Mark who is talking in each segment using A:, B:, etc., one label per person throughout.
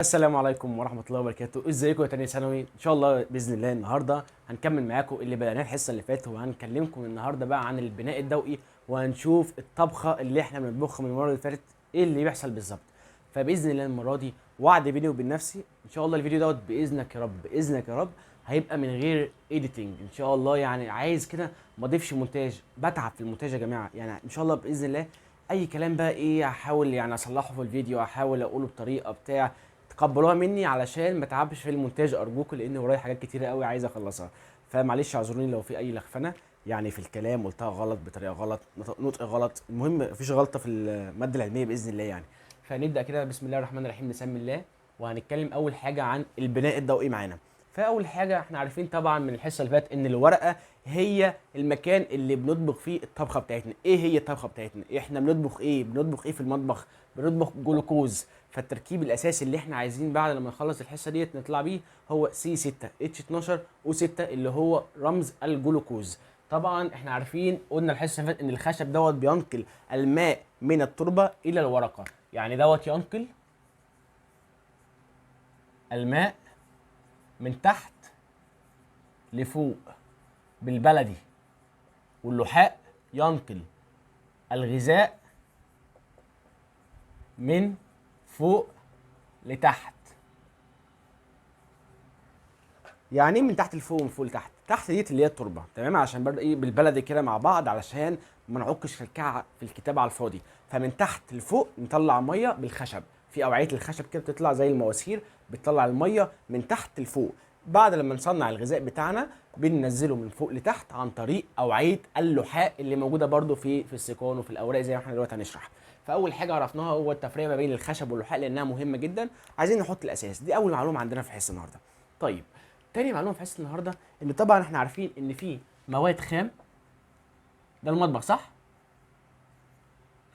A: السلام عليكم ورحمة الله وبركاته، ازيكم يا تانية ثانوي؟ ان شاء الله باذن الله النهارده هنكمل معاكم اللي بدأناه الحصة اللي فاتت، وهنكلمكم النهارده بقى عن البناء الضوئي، وهنشوف الطبخة اللي احنا بنطبخها من المرة اللي فاتت ايه اللي بيحصل بالظبط. فباذن الله المرة دي وعد بيني وبين نفسي ان شاء الله الفيديو دوت باذنك يا رب، باذنك يا رب هيبقى من غير ايديتنج ان شاء الله. يعني عايز كده ما اضيفش مونتاج، بتعب في المونتاج يا جماعة. يعني ان شاء الله باذن الله اي كلام بقى ايه هحاول يعني اصلحه في الفيديو، هحاول اقوله بطريقة بتاع تقبلوها مني علشان ما اتعبش في المونتاج ارجوكم، لان ورايا حاجات كتيره قوي عايز اخلصها. فمعلش اعذروني لو في اي لخفنه يعني في الكلام، قلتها غلط بطريقه غلط، نطق غلط، المهم مفيش غلطه في الماده العلميه باذن الله يعني. فنبدا كده بسم الله الرحمن الرحيم، نسمي الله. وهنتكلم اول حاجه عن البناء الضوئي معانا. فاول حاجه احنا عارفين طبعا من الحصه اللي فاتت ان الورقه هي المكان اللي بنطبخ فيه الطبخه بتاعتنا. ايه هي الطبخه بتاعتنا؟ احنا بنطبخ ايه؟ بنطبخ ايه في المطبخ؟ بنطبخ جلوكوز. فالتركيب الاساسي اللي احنا عايزين بعد لما نخلص الحصه ديت نطلع بيه هو C6H12O6 اللي هو رمز الجلوكوز. طبعا احنا عارفين قلنا الحصه اللي فاتت ان الخشب دوت بينقل الماء من التربه الى الورقه، يعني دوت ينقل الماء من تحت لفوق بالبلدي، واللحاء ينقل الغذاء من فوق لتحت. يعني ايه من تحت لفوق ومن فوق لتحت؟ تحت ديت اللي هي التربه، تمام؟ عشان برضه ايه بالبلدي كده مع بعض، علشان ما نعكش في في الكتاب على الفاضي. فمن تحت لفوق نطلع ميه بالخشب، في اوعيه الخشب كده بتطلع زي المواسير بتطلع الميه من تحت لفوق. بعد لما نصنع الغذاء بتاعنا بننزله من فوق لتحت عن طريق اوعيه اللحاء اللي موجوده برضه في السيقان وفي الاوراق زي ما احنا دلوقتي هنشرح. فاول حاجه عرفناها هو التفريق ما بين الخشب واللحاء لانها مهمه جدا. عايزين نحط الاساس، دي اول معلومه عندنا في حصه النهارده. طيب، تاني معلومه في حصه النهارده ان طبعا احنا عارفين ان في مواد خام، ده المطبخ صح؟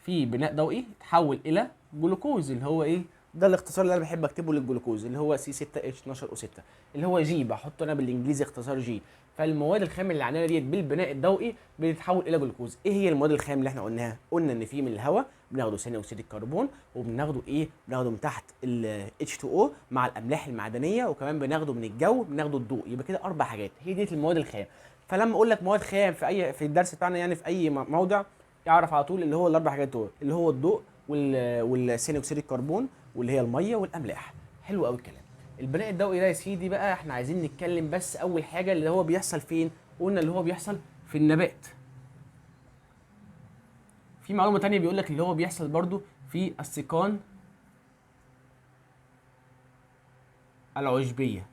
A: في بناء ضوئي تحول الى جلوكوز اللي هو ايه؟ ده الاختصار اللي انا بحب اكتبه للجلوكوز اللي هو C6H12O6 اللي هو جي، بحطه انا بالانجليزي اختصار جي. فالمواد الخام اللي عندنا ديت بالبناء الضوئي بتتحول الى جلوكوز. ايه هي المواد الخام اللي احنا قلناها؟ قلنا ان في من الهواء بناخده ثاني اكسيد الكربون، وبناخده ايه؟ بناخده من تحت ال H2O مع الاملاح المعدنيه، وكمان بناخده من الجو بناخده الضوء. يبقى كده اربع حاجات هي ديت المواد الخام. فلما اقول لك مواد خام في الدرس بتاعنا يعني في اي موضع، يعرف على طول اللي هو الاربع حاجات دول اللي هو الضوء والثاني اكسيد الكربون واللي هي الميه والاملاح. حلو قوي الكلام. البناء الضوئي ده يا سيدي بقى احنا عايزين نتكلم بس اول حاجه اللي هو بيحصل فين. قلنا اللي هو بيحصل في النبات. في معلومه تانية بيقول لك اللي هو بيحصل برضو في السيقان العشبيه،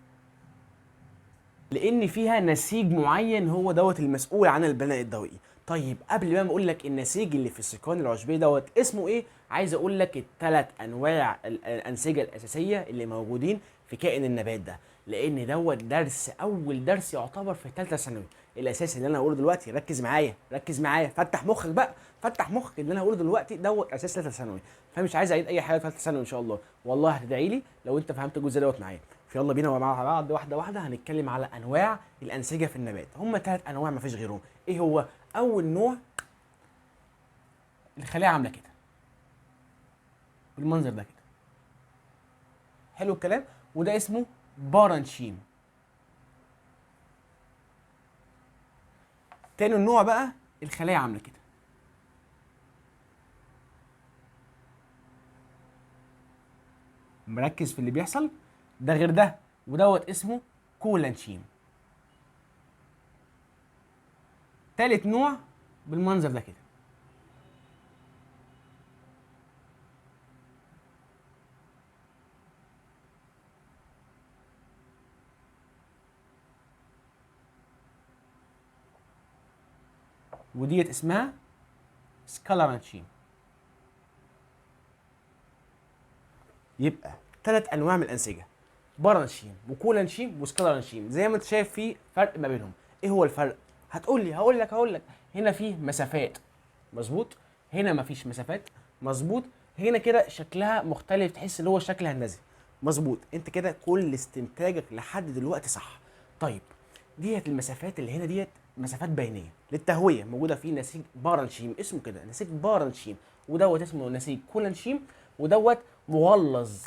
A: لان فيها نسيج معين هو دوت المسؤول عن البناء الضوئي. طيب قبل ما اقول لك النسيج اللي في السيقان العشبيه دوت اسمه ايه، عايز اقول لك الثلاث انواع الانسجه الاساسيه اللي موجودين في كائن النبات ده، لان دوت درس اول درس يعتبر في ثالثه ثانوي. الاساس اللي انا هقوله دلوقتي ركز معايا ركز معايا، فتح مخك بقى، فتح مخك. اللي انا هقوله دلوقتي دوت اساس ثالثه ثانوي، فمش عايز اعيد اي حاجه في ثالثه ثانوي ان شاء الله. والله هتدعي لي لو انت فهمت الجزء دوت معايا. فيلا بينا مع بعض واحده واحده هنتكلم على انواع الانسجه في النبات. هم ثلاث انواع مفيش غيرهم. ايه هو؟ اول نوع الخليه عامله كده بالمنظر ده كده، حلو الكلام، وده اسمه بارنشيم. تاني نوع بقى الخلايا عامله كده، مركز في اللي بيحصل، ده غير ده، ودوت اسمه كولانشيم. تالت نوع بالمنظر ده كده، وديت اسمها سكالارانشيم. يبقى ثلاث انواع من الانسجه، بارانشيم وكولانشيم وسكالارانشيم. زي ما انت شايف في فرق ما بينهم. ايه هو الفرق؟ هتقول لي هقول لك هنا في مسافات، مظبوط، هنا مفيش مسافات، مظبوط، هنا كده شكلها مختلف تحس اللي هو شكل هندسي، مظبوط. انت كده كل استنتاجك لحد دلوقتي صح. طيب ديت المسافات اللي هنا ديت مسافات بينيه للتهويه موجوده في نسيج بارنشيم، اسمه كده نسيج بارنشيم، ودوت اسمه نسيج كولانشيم، ودوت مغلظ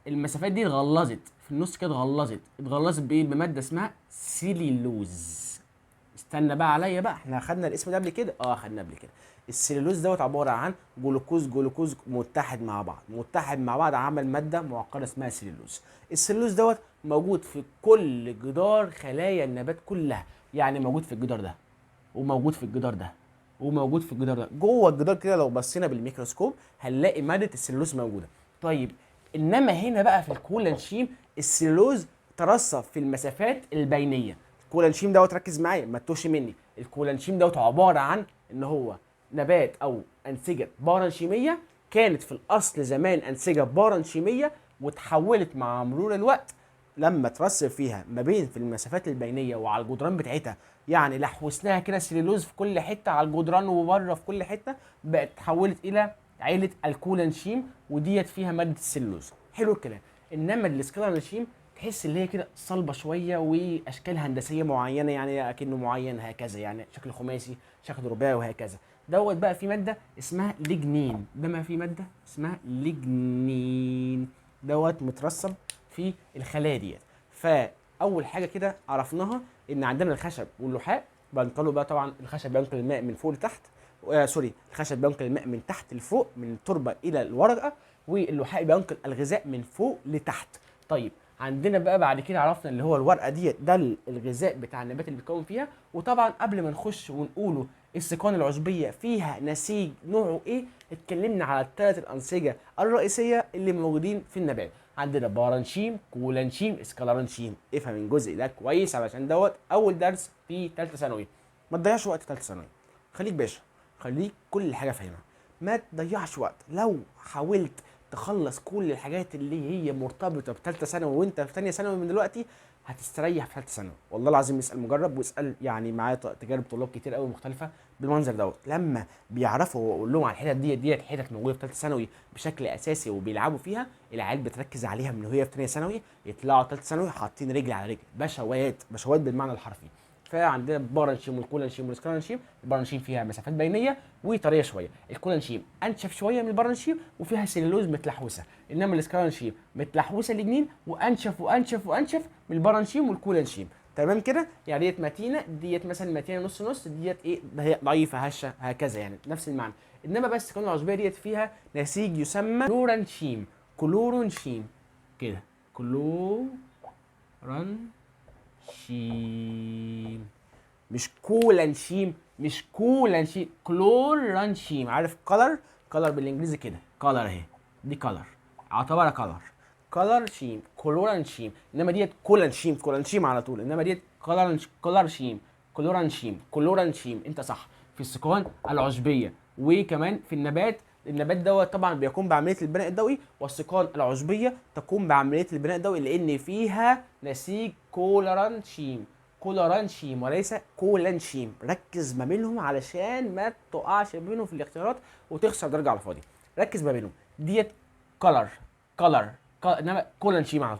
A: المسافات دي اتغلظت في النص كده، اتغلظت بايه؟ بماده اسمها سيليلوز. استنى بقى عليا بقى، احنا خدنا الاسم ده قبل كده، خدنا قبل كده. السليلوز دوت عباره عن جلوكوز متحد مع بعض عمل ماده معقده اسمها سليلوز. السليلوز دوت موجود في كل جدار خلايا النبات كلها، يعني موجود في الجدار ده، وموجود في الجدار ده، وموجود في الجدار ده. جوه الجدار كده لو بصينا بالميكروسكوب هنلاقي ماده السليلوز موجوده. طيب انما هنا بقى في الكولانشيم السليلوز ترسب في المسافات البينيه. الكولانشيم دوت ركز معايا ما تتوهش مني، الكولانشيم دوت عباره عن ان هو نبات او انسجه بارنشيميه، كانت في الاصل زمان انسجه بارنشيميه وتحولت مع مرور الوقت لما ترسب فيها ما بين في المسافات البينيه وعلى الجدران بتاعتها، يعني لحوسناها كده سليلوز في كل حته على الجدران وبره في كل حته، بقت اتحولت الى عيله الكولانشيم، وديت فيها ماده السليلوز. حلو الكلام. انما السكلانشيم تحس اللي هي كده صلبه شويه واشكال هندسيه معينه، يعني اكنه معين هكذا، يعني شكل خماسي شكل رباعي وهكذا. دوت بقى في ماده اسمها ليجنين، ده ما في ماده اسمها ليجنين دوت مترسب في الخلايا ديت. فاول حاجه كده عرفناها ان عندنا الخشب واللحاء بينقلوا بقى، طبعا الخشب بينقل الماء من فوق لتحت، الخشب بينقل الماء من تحت لفوق من التربه الى الورقه، واللحاء بينقل الغذاء من فوق لتحت. طيب عندنا بقى بعد كده عرفنا اللي هو الورقه ديت ده الغذاء بتاع النبات اللي بيتكون فيها. وطبعا قبل ما نخش ونقوله السيقان العشبيه فيها نسيج نوعه ايه، اتكلمنا على الثلاث الانسجه الرئيسيه اللي موجودين في النبات. عندنا بارنشيم، كولانشيم، اسكالارنشيم. افهم الجزء ده كويس علشان دوت اول درس في ثالثه ثانوي. ما تضيعش وقت ثالثه ثانوي، خليك باشا، خليك كل حاجه فاهمها، ما تضيعش وقت. لو حاولت تخلص كل الحاجات اللي هي مرتبطه بثالثه ثانوي وانت في ثانيه ثانوي من دلوقتي، هتستريح في ثالثه ثانوي والله العظيم. اسال مجرب واسال، يعني معايا تجارب طلاب كتير قوي مختلفه بالمنظر دوت، لما بيعرفوا واقول لهم على الحتت ديت حتت موجوده في ثالثه ثانوي بشكل اساسي وبيلعبوا فيها، العيال بتركز عليها من وهي في ثانيه ثانوي، يطلعوا ثالثه ثانوي حاطين رجل على رجل، بشوات بالمعنى الحرفي. فعندنا البارنشيم والكولانشيم والسكالانشيم. البارنشيم فيها مسافات بينيه وطريه شويه، الكولانشيم انشف شويه من البارنشيم وفيها سيلولوز متلحوسه، انما السكالانشيم متلحوسه الاثنين وانشف وانشف وانشف من البارنشيم والكولانشيم. تمام كده؟ يعني ديت متينه، ديت مثلا متينه نص نص، ديت ايه ضعيفه هشه هكذا، يعني نفس المعنى. انما بس السكان العشبيه ديت فيها نسيج يسمى كلورانشيم كده، كلورانشيم، مش كولانشيم، كلورانشيم. عارف كلر بالانجليزي كده، كلر اهي، دي كلر، اعتبرها كلر كلورانشيم. انما ديت كولانشيم على طول، انما ديت كلورانشيم. انت صح في السكان العشبيه. وكمان في النبات دوت طبعا بيقوم بعمليه البناء الضوئي، والسيقان العشبيه تقوم بعمليه البناء الضوئي لان فيها نسيج كولورانشيم وليس كولانشيم. ركز ما بينهم علشان ما تقعش بينهم في الاختيارات وتخسر درجه على الفاضي. ركز ما بينهم. ديت كلر انما كولانشيم على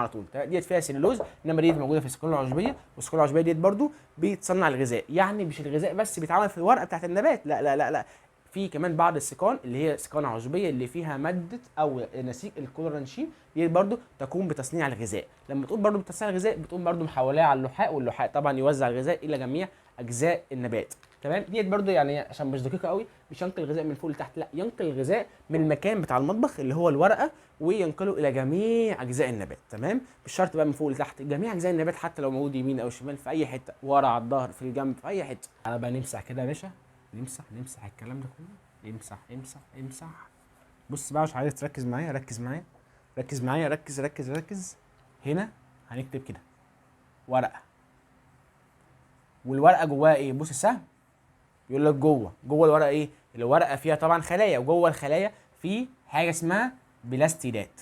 A: طول ديت فيها سيلولوز، انما ديت موجوده في السكون العشبيه، والسكون العشبيه ديت برضو بيتصنع الغذاء. يعني مش الغذاء بس بيتعمل في الورقه بتاعت النبات، لا لا لا لا، في كمان بعض السكان اللي هي سكان عشبيه اللي فيها ماده او نسيج الكولورانشيم، دي برضو تقوم بتصنيع الغذاء. لما تقول برضو بتصنيع الغذاء بتقوم برضو محولاه على اللحاء، واللحاء طبعا يوزع الغذاء الى جميع اجزاء النبات. تمام؟ ديت برضو يعني عشان مش دقيقه قوي، مش ينقل الغذاء من فوق لتحت، لا، ينقل الغذاء من المكان بتاع المطبخ اللي هو الورقه وينقله الى جميع اجزاء النبات. تمام؟ مش شرط بقى من فوق لتحت، جميع اجزاء النبات حتى لو موجود يمين او شمال في اي حته، ورا على الظهر في الجنب في اي حته. تعالى بقى نمسح كده يا باشا، نمسح الكلام ده كله، امسح. بص بقى، مش عايز تركز معايا، ركز. هنا هنكتب كده ورقه، والورقه جواها ايه؟ بص السهم يقول لك جوه الورقه ايه؟ الورقه فيها طبعا خلايا، وجوه الخلايا في حاجه اسمها بلاستيدات.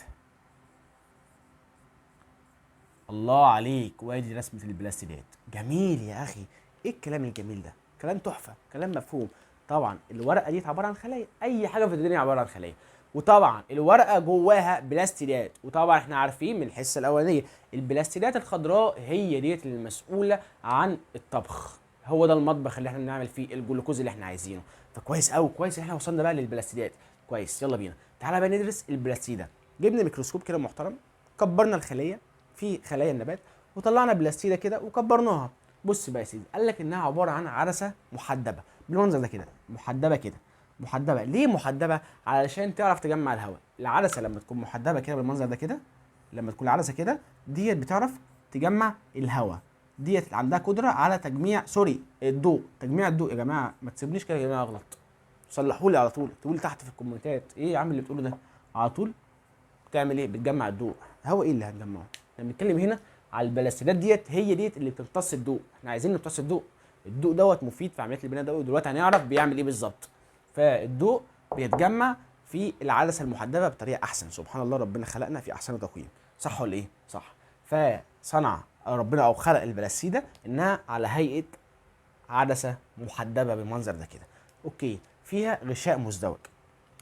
A: الله عليك، وادي رسمه البلاستيدات. جميل يا اخي، ايه الكلام الجميل ده؟ كلام تحفه، كلام مفهوم. طبعا الورقه دي عباره عن خلايا، اي حاجه في الدنيا عباره عن خلايا، وطبعا الورقه جواها بلاستيدات. وطبعا احنا عارفين من الحصه الاولانيه البلاستيدات الخضراء هي ديت المسؤوله عن الطبخ، هو ده المطبخ اللي احنا بنعمل فيه الجلوكوز اللي احنا عايزينه. فكويس قوي، كويس احنا وصلنا بقى للبلاستيدات. كويس، يلا بينا تعالى بقى ندرس البلاستيده. جبنا ميكروسكوب كده محترم، كبرنا الخليه في خلايا النبات وطلعنا بلاستيده كده وكبرناها. بص بقى يا سيدي، قال لك انها عباره عن عدسه محدبه بالمنظر ده كده، محدبه كده. محدبه ليه محدبه؟ علشان تعرف تجمع الهواء. العدسه لما تكون محدبه كده بالمنظر ده كده، لما تكون العدسه كده ديت بتعرف تجمع الهواء. ديت عندها قدره على تجميع الضوء. تجميع الضوء يا جماعه، ما تسيبنيش كده يا جماعه اغلط، صلحوا لي على طول، اكتبوا لي تحت في الكومنتات ايه يا عم اللي بتقوله ده. على طول بتعمل ايه؟ بتجمع الضوء. هو ايه اللي هتجمعه؟ احنا بنتكلم هنا على البلاستيدات ديت، هي ديت اللي بتمتص الضوء. احنا عايزين نمتص الضوء. الضوء دوت مفيد في عمليات البناء الضوئي، ودلوقتي هنعرف بيعمل ايه بالظبط. فالضوء بيتجمع في العدسه المحدبه بطريقه احسن. سبحان الله، ربنا خلقنا في احسن تقويم، صح ولا ايه؟ صح. فصنع ربنا او خلق البلاستيده انها على هيئه عدسه محدبه بالمنظر ده كده. اوكي، فيها غشاء مزدوج.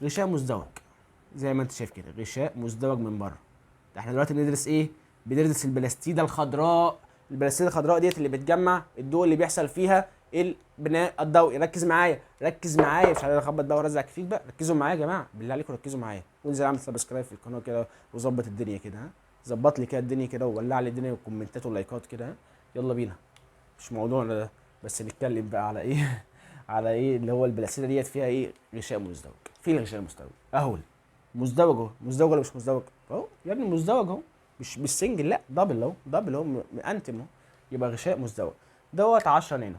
A: غشاء مزدوج زي ما انت شايف كده، غشاء مزدوج من بره. ده احنا دلوقتي بندرس ايه؟ بندرس البلاستيده الخضراء. البلاستيده الخضراء ديت اللي بتجمع الضوء اللي بيحصل فيها البناء الضوئي. ركز معايا، ركز معايا، مش عايز اخبط بقى وارزع كتير بقى. ركزوا معايا يا جماعه، بالله عليكم ركزوا معايا، وانزل اعمل سبسكرايب في القناه كده وظبط الدنيا كده. ها، ظبط لي كده الدنيا كده وولع لي الدنيا والكومنتات واللايكات كده. ها، يلا بينا. مش موضوعنا ده، بس نتكلم بقى على ايه على ايه اللي هو البلاستيده ديت فيها ايه؟ غشاء مزدوج. فين الغشاء المزدوج اهو؟ مزدوج اهو. مزدوج ولا مش مزدوج اهو يا ابني؟ مزدوج اهو، مش سنجل، لا دبل اهو، دبل اهو، مأنتم اهو. يبقى غشاء مزدوج دوت 10 نانو.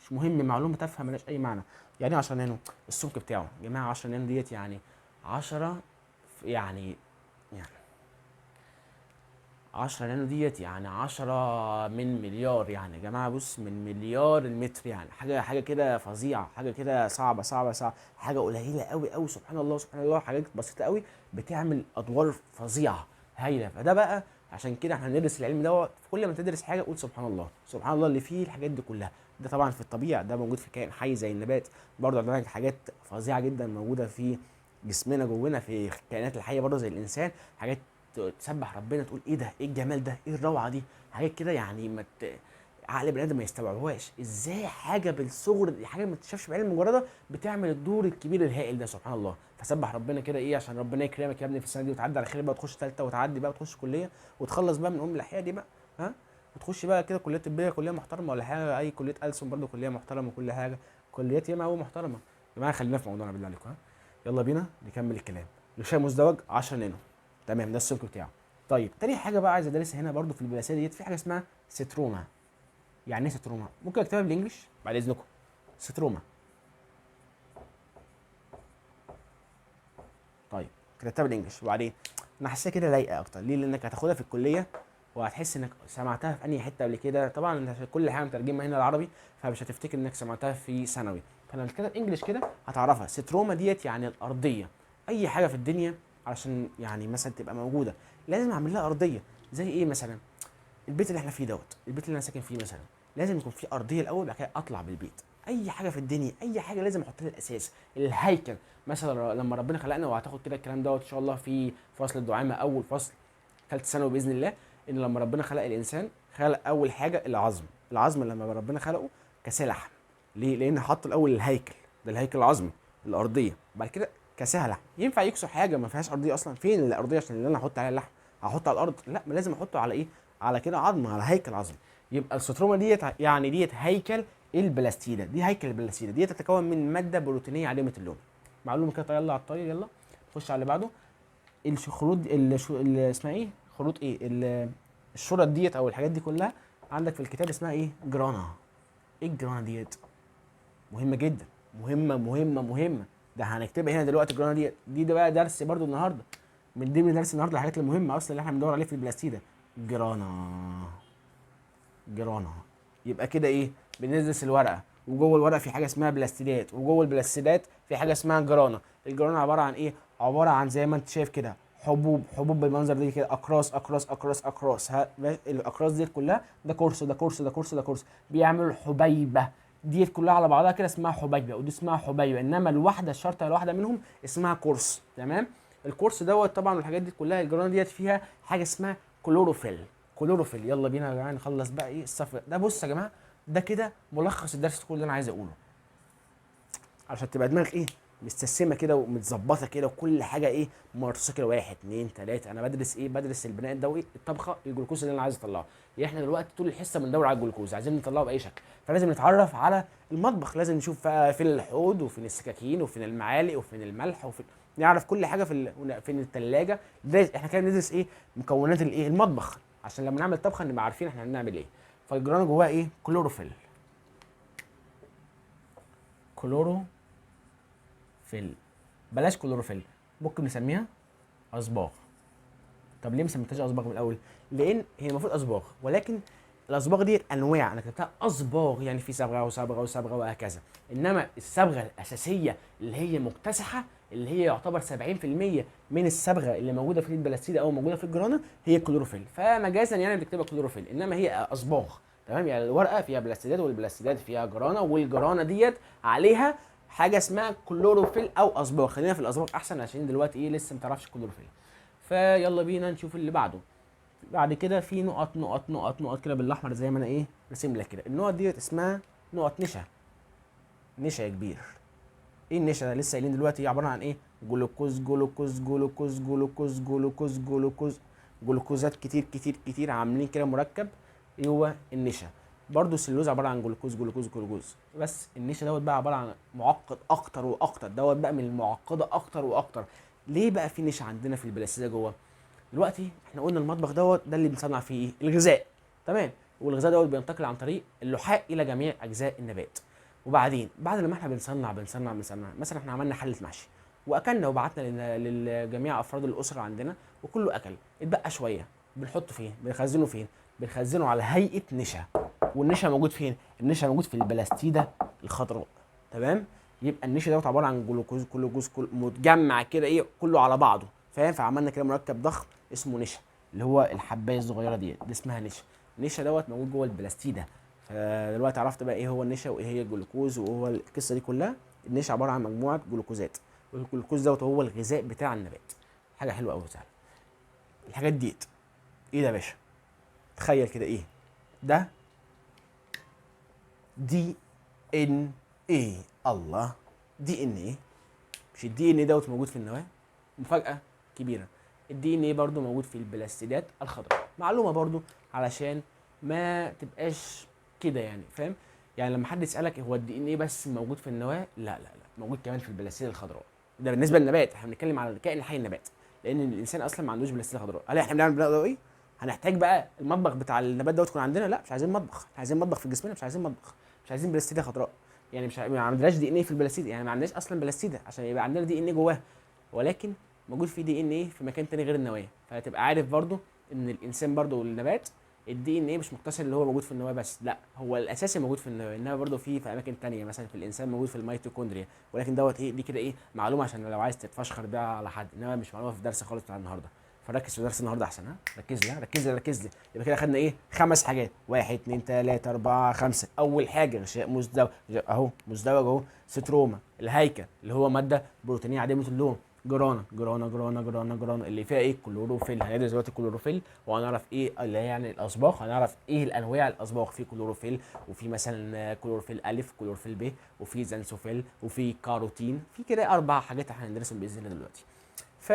A: مش مهم، معلومه تافهه ملهاش اي معنى. يعني ايه 10 نانو؟ السمك بتاعه يا جماعه 10 نانو ديت يعني 10 يعني 10 نانو ديت يعني 10 من مليار. يعني يا جماعه بص، من مليار المتر، يعني حاجه كده فظيعه، حاجه كده صعبه، حاجه قليله قوي قوي. سبحان الله سبحان الله، حاجات بسيطه قوي بتعمل ادوار فظيعه هايله. فده بقى عشان كده احنا بندرس العلم دوت. كل ما تدرس حاجه قول سبحان الله، سبحان الله اللي فيه الحاجات دي كلها. ده طبعا في الطبيعه، ده موجود في كائن حي زي النبات. برضه عندنا حاجات فظيعه جدا موجوده في جسمنا جونا، في الكائنات الحيه برضه زي الانسان. حاجات تسبح ربنا، تقول ايه ده، ايه الجمال ده، ايه الروعه دي. حاجات كده يعني عقل بني ادم ما يستوعبهاش. ازاي حاجه بالصغر دي، حاجه ما تشافش بعين مجرده، بتعمل الدور الكبير الهائل ده. سبحان الله. فسبح ربنا كده ايه، عشان ربنا يكرمك يا ابني في السنه دي وتعدي على خير بقى، وتخش ثالثه وتعدي بقى وتخش كليه وتخلص بقى من الاحياء دي بقى. ها، وتخش بقى كده كليه طبيه، كليه محترمه ولا حاجه، اي كليه ألسن برضه كليه محترمه وكل حاجه. كليات ياما قوي محترمه. يا جماعه خلينا في موضوعنا بالله عليكم. ها، يلا بينا نكمل الكلام. غشاء مزدوج 10 نانو، تمام، ده السمك بتاعه. طيب تاني حاجه بقى عايز ادرسها هنا برضو في البلاسيه ديت، في حاجه اسمها ستروما. يعني ايه ستروما؟ ممكن اكتبها بالانجلش بعد اذنكم. ستروما. طيب كتبتها بالانجلش وبعدين انا حاسسها كده لايقه اكتر. ليه؟ لانك هتاخدها في الكليه وهتحس انك سمعتها في انهي حته قبل كده. طبعا انت كل حاجه مترجمه هنا العربي، فمش هتفتكر انك سمعتها في ثانوي. فلما كده انجلش كده هتعرفها. ستروما ديت يعني الارضيه. اي حاجه في الدنيا علشان يعني مثلا تبقى موجوده لازم اعمل لها ارضيه. زي ايه مثلا؟ البيت اللي احنا فيه دوت، البيت اللي انا ساكن فيه مثلا، لازم يكون فيه ارضيه الاول، بعد كده اطلع بالبيت. اي حاجه في الدنيا، اي حاجه لازم احط لها الاساس، الهيكل. مثلا لما ربنا خلقنا، وهتاخد كده الكلام دوت ان شاء الله في فصل الدعامه، اول فصل ثالثه ثانوي باذن الله. ان لما ربنا خلق الانسان، خلق اول حاجه العظم. العظم لما ربنا خلقه كساه لحم. ليه؟ لان حط الاول الهيكل، ده الهيكل العظمي، الارضيه. بعد كده كساها لحم. ينفع يكسر حاجه ما فيهاش ارضيه اصلا؟ فين الارضيه عشان اللي انا احط عليها اللحم؟ هحطه على الارض؟ لا، ما لازم احطه على ايه؟ على كده عظم، على هيكل عظمي. يبقى الستروما ديت يعني ديت هيكل البلاستيده. دي هيكل البلاستيده ديت تتكون من ماده بروتينيه عديمه اللون. معلومه كده، يلا على الطريق، يلا نخش على اللي بعده. الخروط اسمها ايه؟ خروط ايه الشرط ديت او الحاجات دي كلها عندك في الكتاب اسمها ايه؟ جرانا. ايه الجرانا ديت؟ مهمه جدا، مهمه. ده هنكتبها هنا دلوقتي. الجرانا ديت ده بقى درس برضو النهارده، من ضمن درس النهارده الحاجات المهمه اصلا اللي احنا بندور عليه في البلاستيده. جرانا. جرانا. يبقى كده ايه؟ بندرس الورقه، وجوه الورقه في حاجه اسمها بلاستيدات، وجوه البلاستيدات في حاجه اسمها جرانا. الجرانا عباره عن ايه؟ عباره عن زي ما انت شايف كده حبوب بالمنظر ده كده، اقراص. الاقراص ديت كلها ده كورس بيعملوا حبيبه. ديت كلها على بعضها كده اسمها حبيبه، ودي اسمها حبيبه. انما الواحده الشرطه الواحده منهم اسمها كورس، تمام. الكورس دوت طبعا، والحاجات دي كلها الجرانا ديت فيها حاجه اسمها كلوروفيل. يلا بينا يا جماعه نخلص بقى ايه الصف ده. بص يا جماعه، ده كده ملخص الدرس كله اللي انا عايز اقوله، عشان تبقى دماغك ايه؟ مستسمه كده ومتظبطه كده وكل حاجه ايه مرصوصه كده، 1 2 3. انا بدرس ايه؟ بدرس البناء الضوئي، الطبخه، الجلوكوز اللي انا عايز اطلعه. يعني احنا دلوقتي طول الحصه بندور على الجلوكوز، عايزين نطلعه باي شكل، فلازم نتعرف على المطبخ، لازم نشوف بقى فين الحوض وفين السكاكين وفين المعالق وفين الملح وفين، نعرف كل حاجه فين الثلاجه. احنا كده بندرس ايه؟ مكونات الايه؟ المطبخ، عشان لما نعمل طبخه نبقى عارفين احنا هنعمل ايه. فالجرانه جواها ايه؟ كلوروفيل. كلوروفيل، بلاش كلوروفيل، ممكن نسميها اصباغ. طب ليه ما سميتهاش اصباغ من الاول؟ لان هي المفروض اصباغ، ولكن الاصباغ دي انواع، انا كتبتها اصباغ يعني في صبغه وصبغه وصبغه وهكذا. انما الصبغه الاساسيه اللي هي مكتسحه، اللي هي يعتبر 70% من الصبغه اللي موجوده في البلاستيد او موجوده في الجرانه، هي الكلوروفيل. فمجازا يعني بنكتبها كلوروفيل، انما هي اصباغ. تمام؟ يعني الورقه فيها بلاستيدات والبلاستيدات فيها جرانه، والجرانه ديت عليها حاجه اسمها كلوروفيل او اصباغ. خلينا في الاصباغ احسن، عشان دلوقتي ايه لسه ما تعرفش كلوروفيل. فيلا بينا نشوف اللي بعده. بعد كده في نقط نقط نقط نقط كده بالاحمر زي ما انا ايه راسم لك كده. النقط ديت اسمها نقط نشا. نشا يا كبير. ايه النشا ده؟ لسه قايلين دلوقتي هي عباره عن ايه؟ جلوكوز جلوكوز جلوكوز جلوكوز جلوكوز جلوكوز، جلوكوزات كتير كتير كتير عاملين كده مركب هو النشا. برضو السلوز عباره عن جلوكوز جلوكوز جلوكوز، بس النشا دوت بقى عباره عن معقد اكتر واكتر، دوت بقى من المعقده اكتر واكتر. ليه بقى في نشا عندنا في البلاستيده جوه؟ دلوقتي احنا قلنا المطبخ دوت ده اللي بنصنع فيه ايه؟ الغذاء. تمام؟ والغذاء دوت بينتقل عن طريق اللحاء الى جميع اجزاء النبات. وبعدين بعد لما احنا بنصنع مثلا احنا عملنا حله محشي واكلنا وبعتنا لجميع افراد الاسره عندنا وكله اكل، اتبقى شويه بنحطه فين؟ بنخزنه فين؟ بنخزنه على هيئه نشا. والنشا موجود فين؟ النشا موجود في البلاستيده الخضراء. تمام؟ يبقى النشا دوت عباره عن جلوكوز جلوكوز متجمع كده ايه كله على بعضه، فاهم؟ فعملنا كده مركب ضخم اسمه نشا، اللي هو الحبايه الصغيره دي اسمها نشا. النشا دوت موجود جوه البلاستيده. فدلوقتي عرفت بقى ايه هو النشا وايه هي الجلوكوز وهو القصه دي كلها. النشا عباره عن مجموعه جلوكوزات، والجلوكوز دوت هو الغذاء بتاع النبات. حاجه حلوه قوي وسهله. الحاجات ديت ايه ده يا باشا؟ تخيل كده ايه ده؟ دي ان ايه. الله، دي ان ايه. مش الدي ان ايه دوت موجود في النواه؟ مفاجاه كبيره، الدي ان ايه برضو موجود في البلاستيدات الخضراء. معلومه برضو علشان ما تبقاش كده يعني، فاهم؟ يعني لما حد يسالك هو الدي ان ايه بس موجود في النواه، لا لا لا، موجود كمان في البلاستيد الخضراء. ده بالنسبه للنبات، احنا بنتكلم على الكائن الحي النبات، لان الانسان اصلا ما عندوش بلاستيد خضراء. هل احنا بنعمل بناء ضوئي؟ هنحتاج بقى المطبخ بتاع النبات دوت يكون عندنا؟ لا، مش عايزين مطبخ، احنا عايزين مطبخ في جسمنا، مش عايزين مطبخ، مش عايزين بلاستيده خضراء. يعني مش ما عندناش دي ان ايه في البلاستيد، يعني ما عندناش اصلا بلاستيده عشان يبقى عندنا دي ان ايه جواها، ولكن موجود في دي ان ايه في مكان تاني غير النواه. فهتبقى عارف برضو ان الانسان برضو والنبات الدي ان ايه مش مقتصر اللي هو موجود في النواه بس، لا، هو الاساسي موجود في النواه، انما برضو في اماكن تانية، مثلا في الانسان موجود في الميتوكوندريا. ولكن دوت ايه، دي كده ايه معلومه عشان لو عايز تتفشخر بيها على حد، انما مش معلومه في الدرس خالص بتاع النهارده. فركز في درس النهارده احسن. ها، ركز لي، ها ركز لي ركز لي. يبقى كده خدنا ايه؟ 5 حاجات، 1 2 3 4 5. اول حاجه غشاء مزدوج اهو، مزدوج اهو. ستروما، الهيكل اللي هو ماده بروتينيه عديمه اللون. جرانا جرانا جرانا جرانا جرانا اللي فيها ايه؟ كلوروفيل. هندرس دلوقتي الكلوروفيل وهنعرف ايه اللي هي يعني الاصباغ، هنعرف ايه الانواع الاصباغ. في كلوروفيل، وفي مثلا كلوروفيل الف، كلوروفيل ب، وفي زنسوفيل، وفي كاروتين. في كده 4 حاجات احنا هندرسهم باذن الله دلوقتي. ف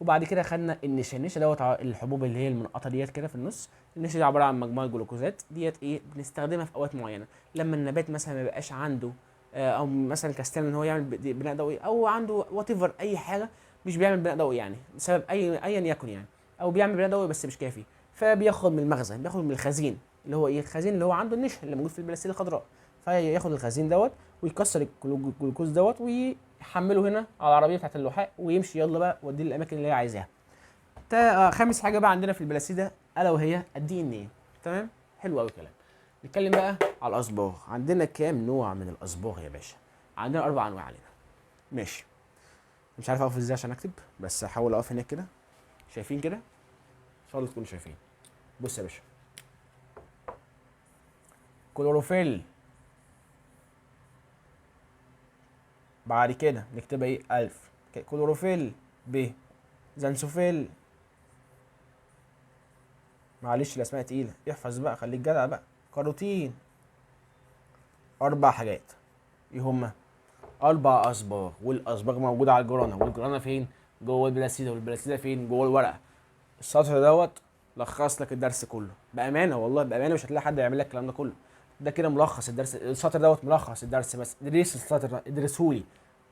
A: وبعد كده خدنا النشا. النشا دوت الحبوب اللي هي المنقطه ديت كده في النص. النشا دي عباره عن مجموعه جلوكوزات ديت ايه بنستخدمها في اوقات معينه، لما النبات مثلا ما يبقاش عنده او مثلا كسلان ان هو يعمل بناء ضوئي، او عنده وات ايفر اي حاجه مش بيعمل بناء ضوئي يعني بسبب ايا يكن يعني، او بيعمل بناء ضوئي بس مش كافي، فبياخد من المخزن، بياخد من الخزين اللي هو ايه؟ الخزين اللي هو عنده النشا اللي موجود في البلاستيد الخضراء. فياخد الخزين دوت ويكسر الجلوكوز دوت ويحمله هنا على العربيه بتاعت اللحاء ويمشي، يلا بقى وديه الاماكن اللي هي عايزاها. خامس حاجه بقى عندنا في البلاستيده الا وهي الدي ان ايه. تمام؟ حلو قوي الكلام. نتكلم بقى على الاصباغ. عندنا كام نوع من الاصباغ يا باشا؟ عندنا 4 انواع علينا. ماشي. مش عارف اقف ازاي عشان اكتب، بس هحاول اقف هناك كده. شايفين كده؟ ان شاء الله تكونوا شايفين. بص يا باشا، كلوروفيل، بعد كده نكتبها ايه؟ الف. كلوروفيل ب، زنسوفيل، معلش الاسماء تقيله، احفظ بقى، خليك جدع بقى. كاروتين. 4 حاجات، ايه هما؟ 4 اصباغ، والاصباغ موجوده على الجرانه، والجرانه فين؟ جوه البلاسيدا، والبلاسيدا فين؟ جوه الورقه. السطر دوت لخص لك الدرس كله بامانه، والله بامانه مش هتلاقي حد يعمل لك الكلام ده كله. ده كده ملخص الدرس، السطر دوت ملخص الدرس، بس ادرس السطر ده، ادرسهولي.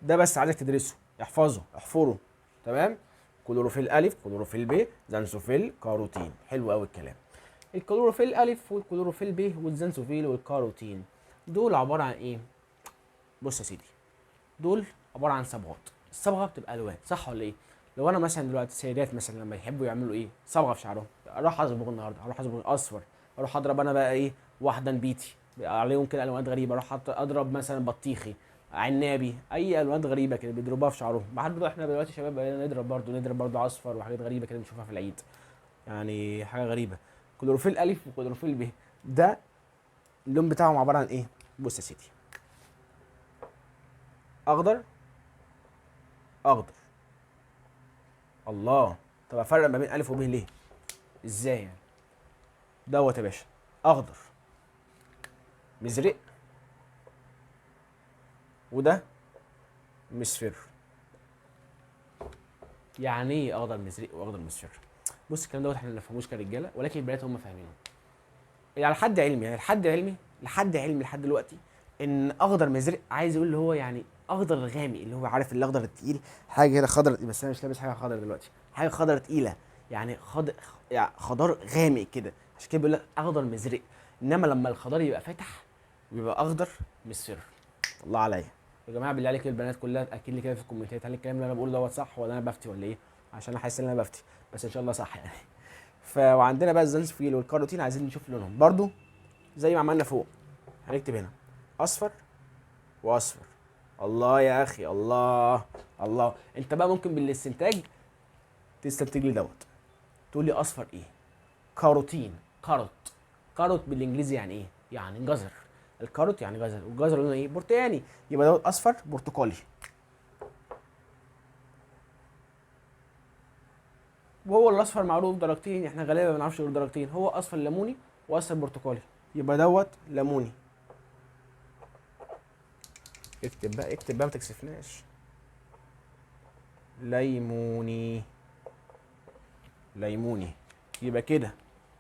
A: ده بس عايزك تدرسه، احفظه، احفره. تمام. كلوروفيل الف، كلوروفيل ب، زنسوفيل، كاروتين. حلو قوي الكلام. الكلوروفيل الف والكلوروفيل ب والزنسوفيل والكاروتين دول عباره عن ايه؟ بص يا سيدي، دول عباره عن صبغات. الصبغه بتبقى الوان، صح ولا ايه؟ لو انا مثلا دلوقتي سيدات مثلا لما يحبوا يعملوا ايه صبغه في شعرهم، اروح اصبغ النهارده، اروح اصبغ اصفر، اروح اضرب انا بقى ايه، واحده نبيتي عليهم كده الوانات غريبه، اروح اضرب مثلا بطيخي، عنابي، اي الوانات غريبه كده بيضربوها في شعرهم. بعد احنا دلوقتي شباب بقينا نضرب برضه اصفر وحاجات غريبه كده بنشوفها في العيد، يعني حاجه غريبه. كلوروفيل الف وكلوروفيل ب، ده اللون بتاعهم عباره عن ايه؟ بص يا سيدي، اخضر، اخضر. الله. طب افرق ما بين الف وب ليه؟ ازاي يعني؟ دوت يا باشا اخضر مزرق، وده مصفر. يعني ايه اخضر مزرق واخضر مصفر؟ بص الكلام دوت احنا ما نفهموش كرجاله، ولكن البنات هم فاهمينه. يعني على حد علمي، يعني لحد علمي لحد دلوقتي، ان اخضر مزرق عايز يقول اللي هو يعني اخضر غامق، اللي هو عارف الاخضر التقيل، حاجه كده خضر، بس انا مش لابس حاجه خضر دلوقتي، حاجه خضر تقيله، يعني يعني خضار غامق كده، عشان كده بيقول لك اخضر مزرق. انما لما الخضار يبقى فاتح بيبقى اخضر مصفر. الله عليا. يا جماعه بالله عليك البنات كلها تاكد لي كده في الكومنتات، هل الكلام اللي انا بقوله دوت صح ولا انا بفتي ولا ايه؟ عشان انا حاسس ان انا بفتي، بس ان شاء الله صح يعني. وعندنا بقى الزنسفيل والكاروتين عايزين نشوف لونهم برضو زي ما عملنا فوق. هنكتب هنا اصفر واصفر. الله يا اخي، الله. الله. انت بقى ممكن بالاستنتاج تستنتج لي دوت، تقول لي اصفر ايه؟ كاروتين، كاروت. كاروت بالانجليزي يعني ايه؟ يعني جزر. الكاروت يعني جزر، والجزر لونه ايه؟ برتقاني. يبقى دوت اصفر برتقالي. وهو الاصفر معروف درجتين، احنا غالبا ما بنعرفش غير درجتين، هو اصفر ليموني واصفر برتقالي. يبقى دوت ليموني. اكتب بقى، اكتب بقى، ما تكسفناش. ليموني، ليموني. يبقى كده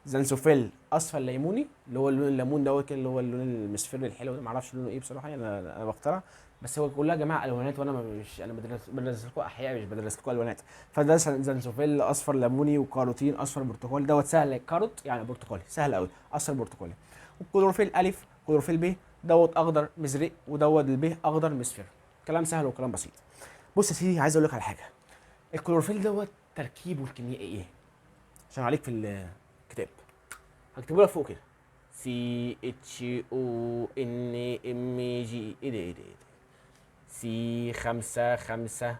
A: زنسوفيل اصفر ليموني، اللي هو اللون الليمون دوت كده، اللي هو اللون المصفر الحلو ده، معرفش لونه ايه بصراحه يعني، انا بخترع. بس هو كلها يا جماعه الوانات، وانا مش انا بدرس لكم احياء، مش بدرس لكم الوانات. فده زنسوفيل اصفر ليموني، وكاروتين اصفر برتقالي. دوت سهل، كاروت يعني برتقالي، سهل قوي، اصفر برتقالي. والكلوروفيل الف، كلوروفيل ب، دوت اخضر مزرق، ودوت الب اخضر مصفر. كلام سهل وكلام بسيط. بص يا سيدي، عايز اقول لك على حاجه. الكلوروفيل دوت تركيبه الكيميائي ايه؟ عشان عليك في الكتاب هكتبه لك فوق كده: سي اتش او ان ام جي. ايه ده ايه ده ايه ده؟ سي 5 5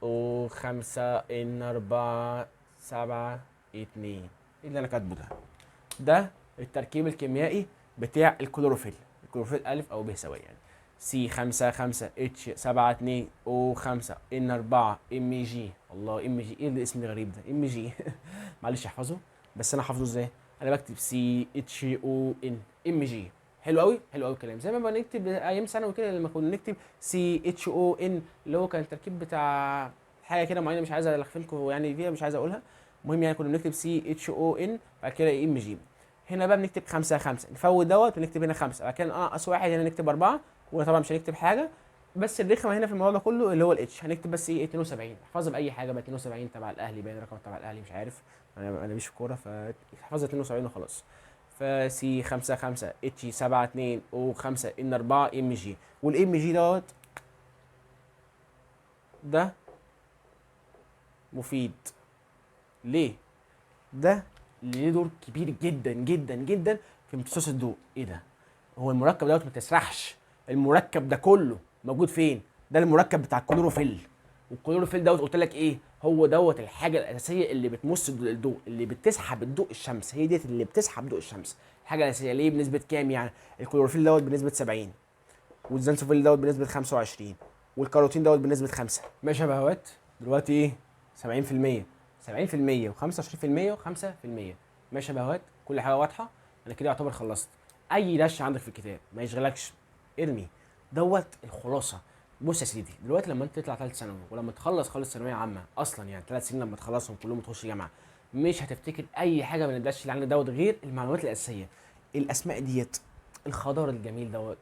A: او 5 ان 4 7 2. ايه اللي انا كاتبه ده؟ ده التركيب الكيميائي بتاع الكلوروفيل. الكلوروفيل الف او ب سوا يعني. سي 5 اتش 2 او 5 ان 4 ام جي. الله، ام جي، ايه الاسم الغريب ده؟ ام جي. معلش احفظه. بس انا حافظه ازاي؟ انا بكتب سي اتش او ان ام جي. حلو قوي، حلو قوي الكلام، زي ما بنكتب ايام ثانوي كده لما كنا نكتب سي اتش او ان، اللي هو كان التركيب بتاع حاجه كده معينه، مش عايز الخفنكم يعني فيها، مش عايز اقولها. المهم يعني كنا بنكتب سي اتش او ان، بعد كده ام جي. هنا بقى بنكتب 5 نفوت دوت ونكتب هنا 5، بعد كده نقص واحد هنا نكتب 4، وطبعا مش هنكتب حاجه. بس الرخمه هنا في الموضوع ده كله اللي هو الاتش، هنكتب بس ايه 72، احفظها باي حاجه بقى، 72 تبع الاهلي باين، رقم تبع الاهلي مش عارف، انا مش في كوره، فاحفظها 72 وخلاص. فسي 5 اتش 2 او 5 ان 4 ام جي. والام جي دوت ده مفيد ليه؟ ده اللي ليه دور كبير جدا جدا جدا في امتصاص الضوء. ايه ده؟ هو المركب دوت ما تسرحش، المركب ده كله موجود فين؟ ده المركب بتاع الكلوروفيل. والكلوروفيل دوت قلت لك ايه؟ هو دوت الحاجه الاساسيه اللي بتمص الضوء، اللي بتسحب الضوء الشمس، هي ديت اللي بتسحب ضوء الشمس. الحاجه الاساسيه ليه بنسبه كام يعني؟ الكلوروفيل دوت بنسبه 70، والزنسوفيل دوت بنسبه 25، والكاروتين دوت بنسبه 5. ماشي يا بهوات؟ دلوقتي ايه؟ 70%، 70% و25% و5%. ماشي يا بهوات؟ كل حاجه واضحه؟ انا كده يعتبر خلصت. اي دش عندك في الكتاب ما يشغلكش، ارمي. دوت الخلاصه بص يا سيدي، دلوقتي لما انت تطلع ثالث ثانوي ولما تخلص خالص ثانويه عامه اصلا، يعني 3 سنين لما تخلصهم كلهم وتخش جامعه، مش هتفتكر اي حاجه من الدش اللي عندك دوت غير المعلومات الاساسيه. الاسماء ديت، الخضار الجميل دوت،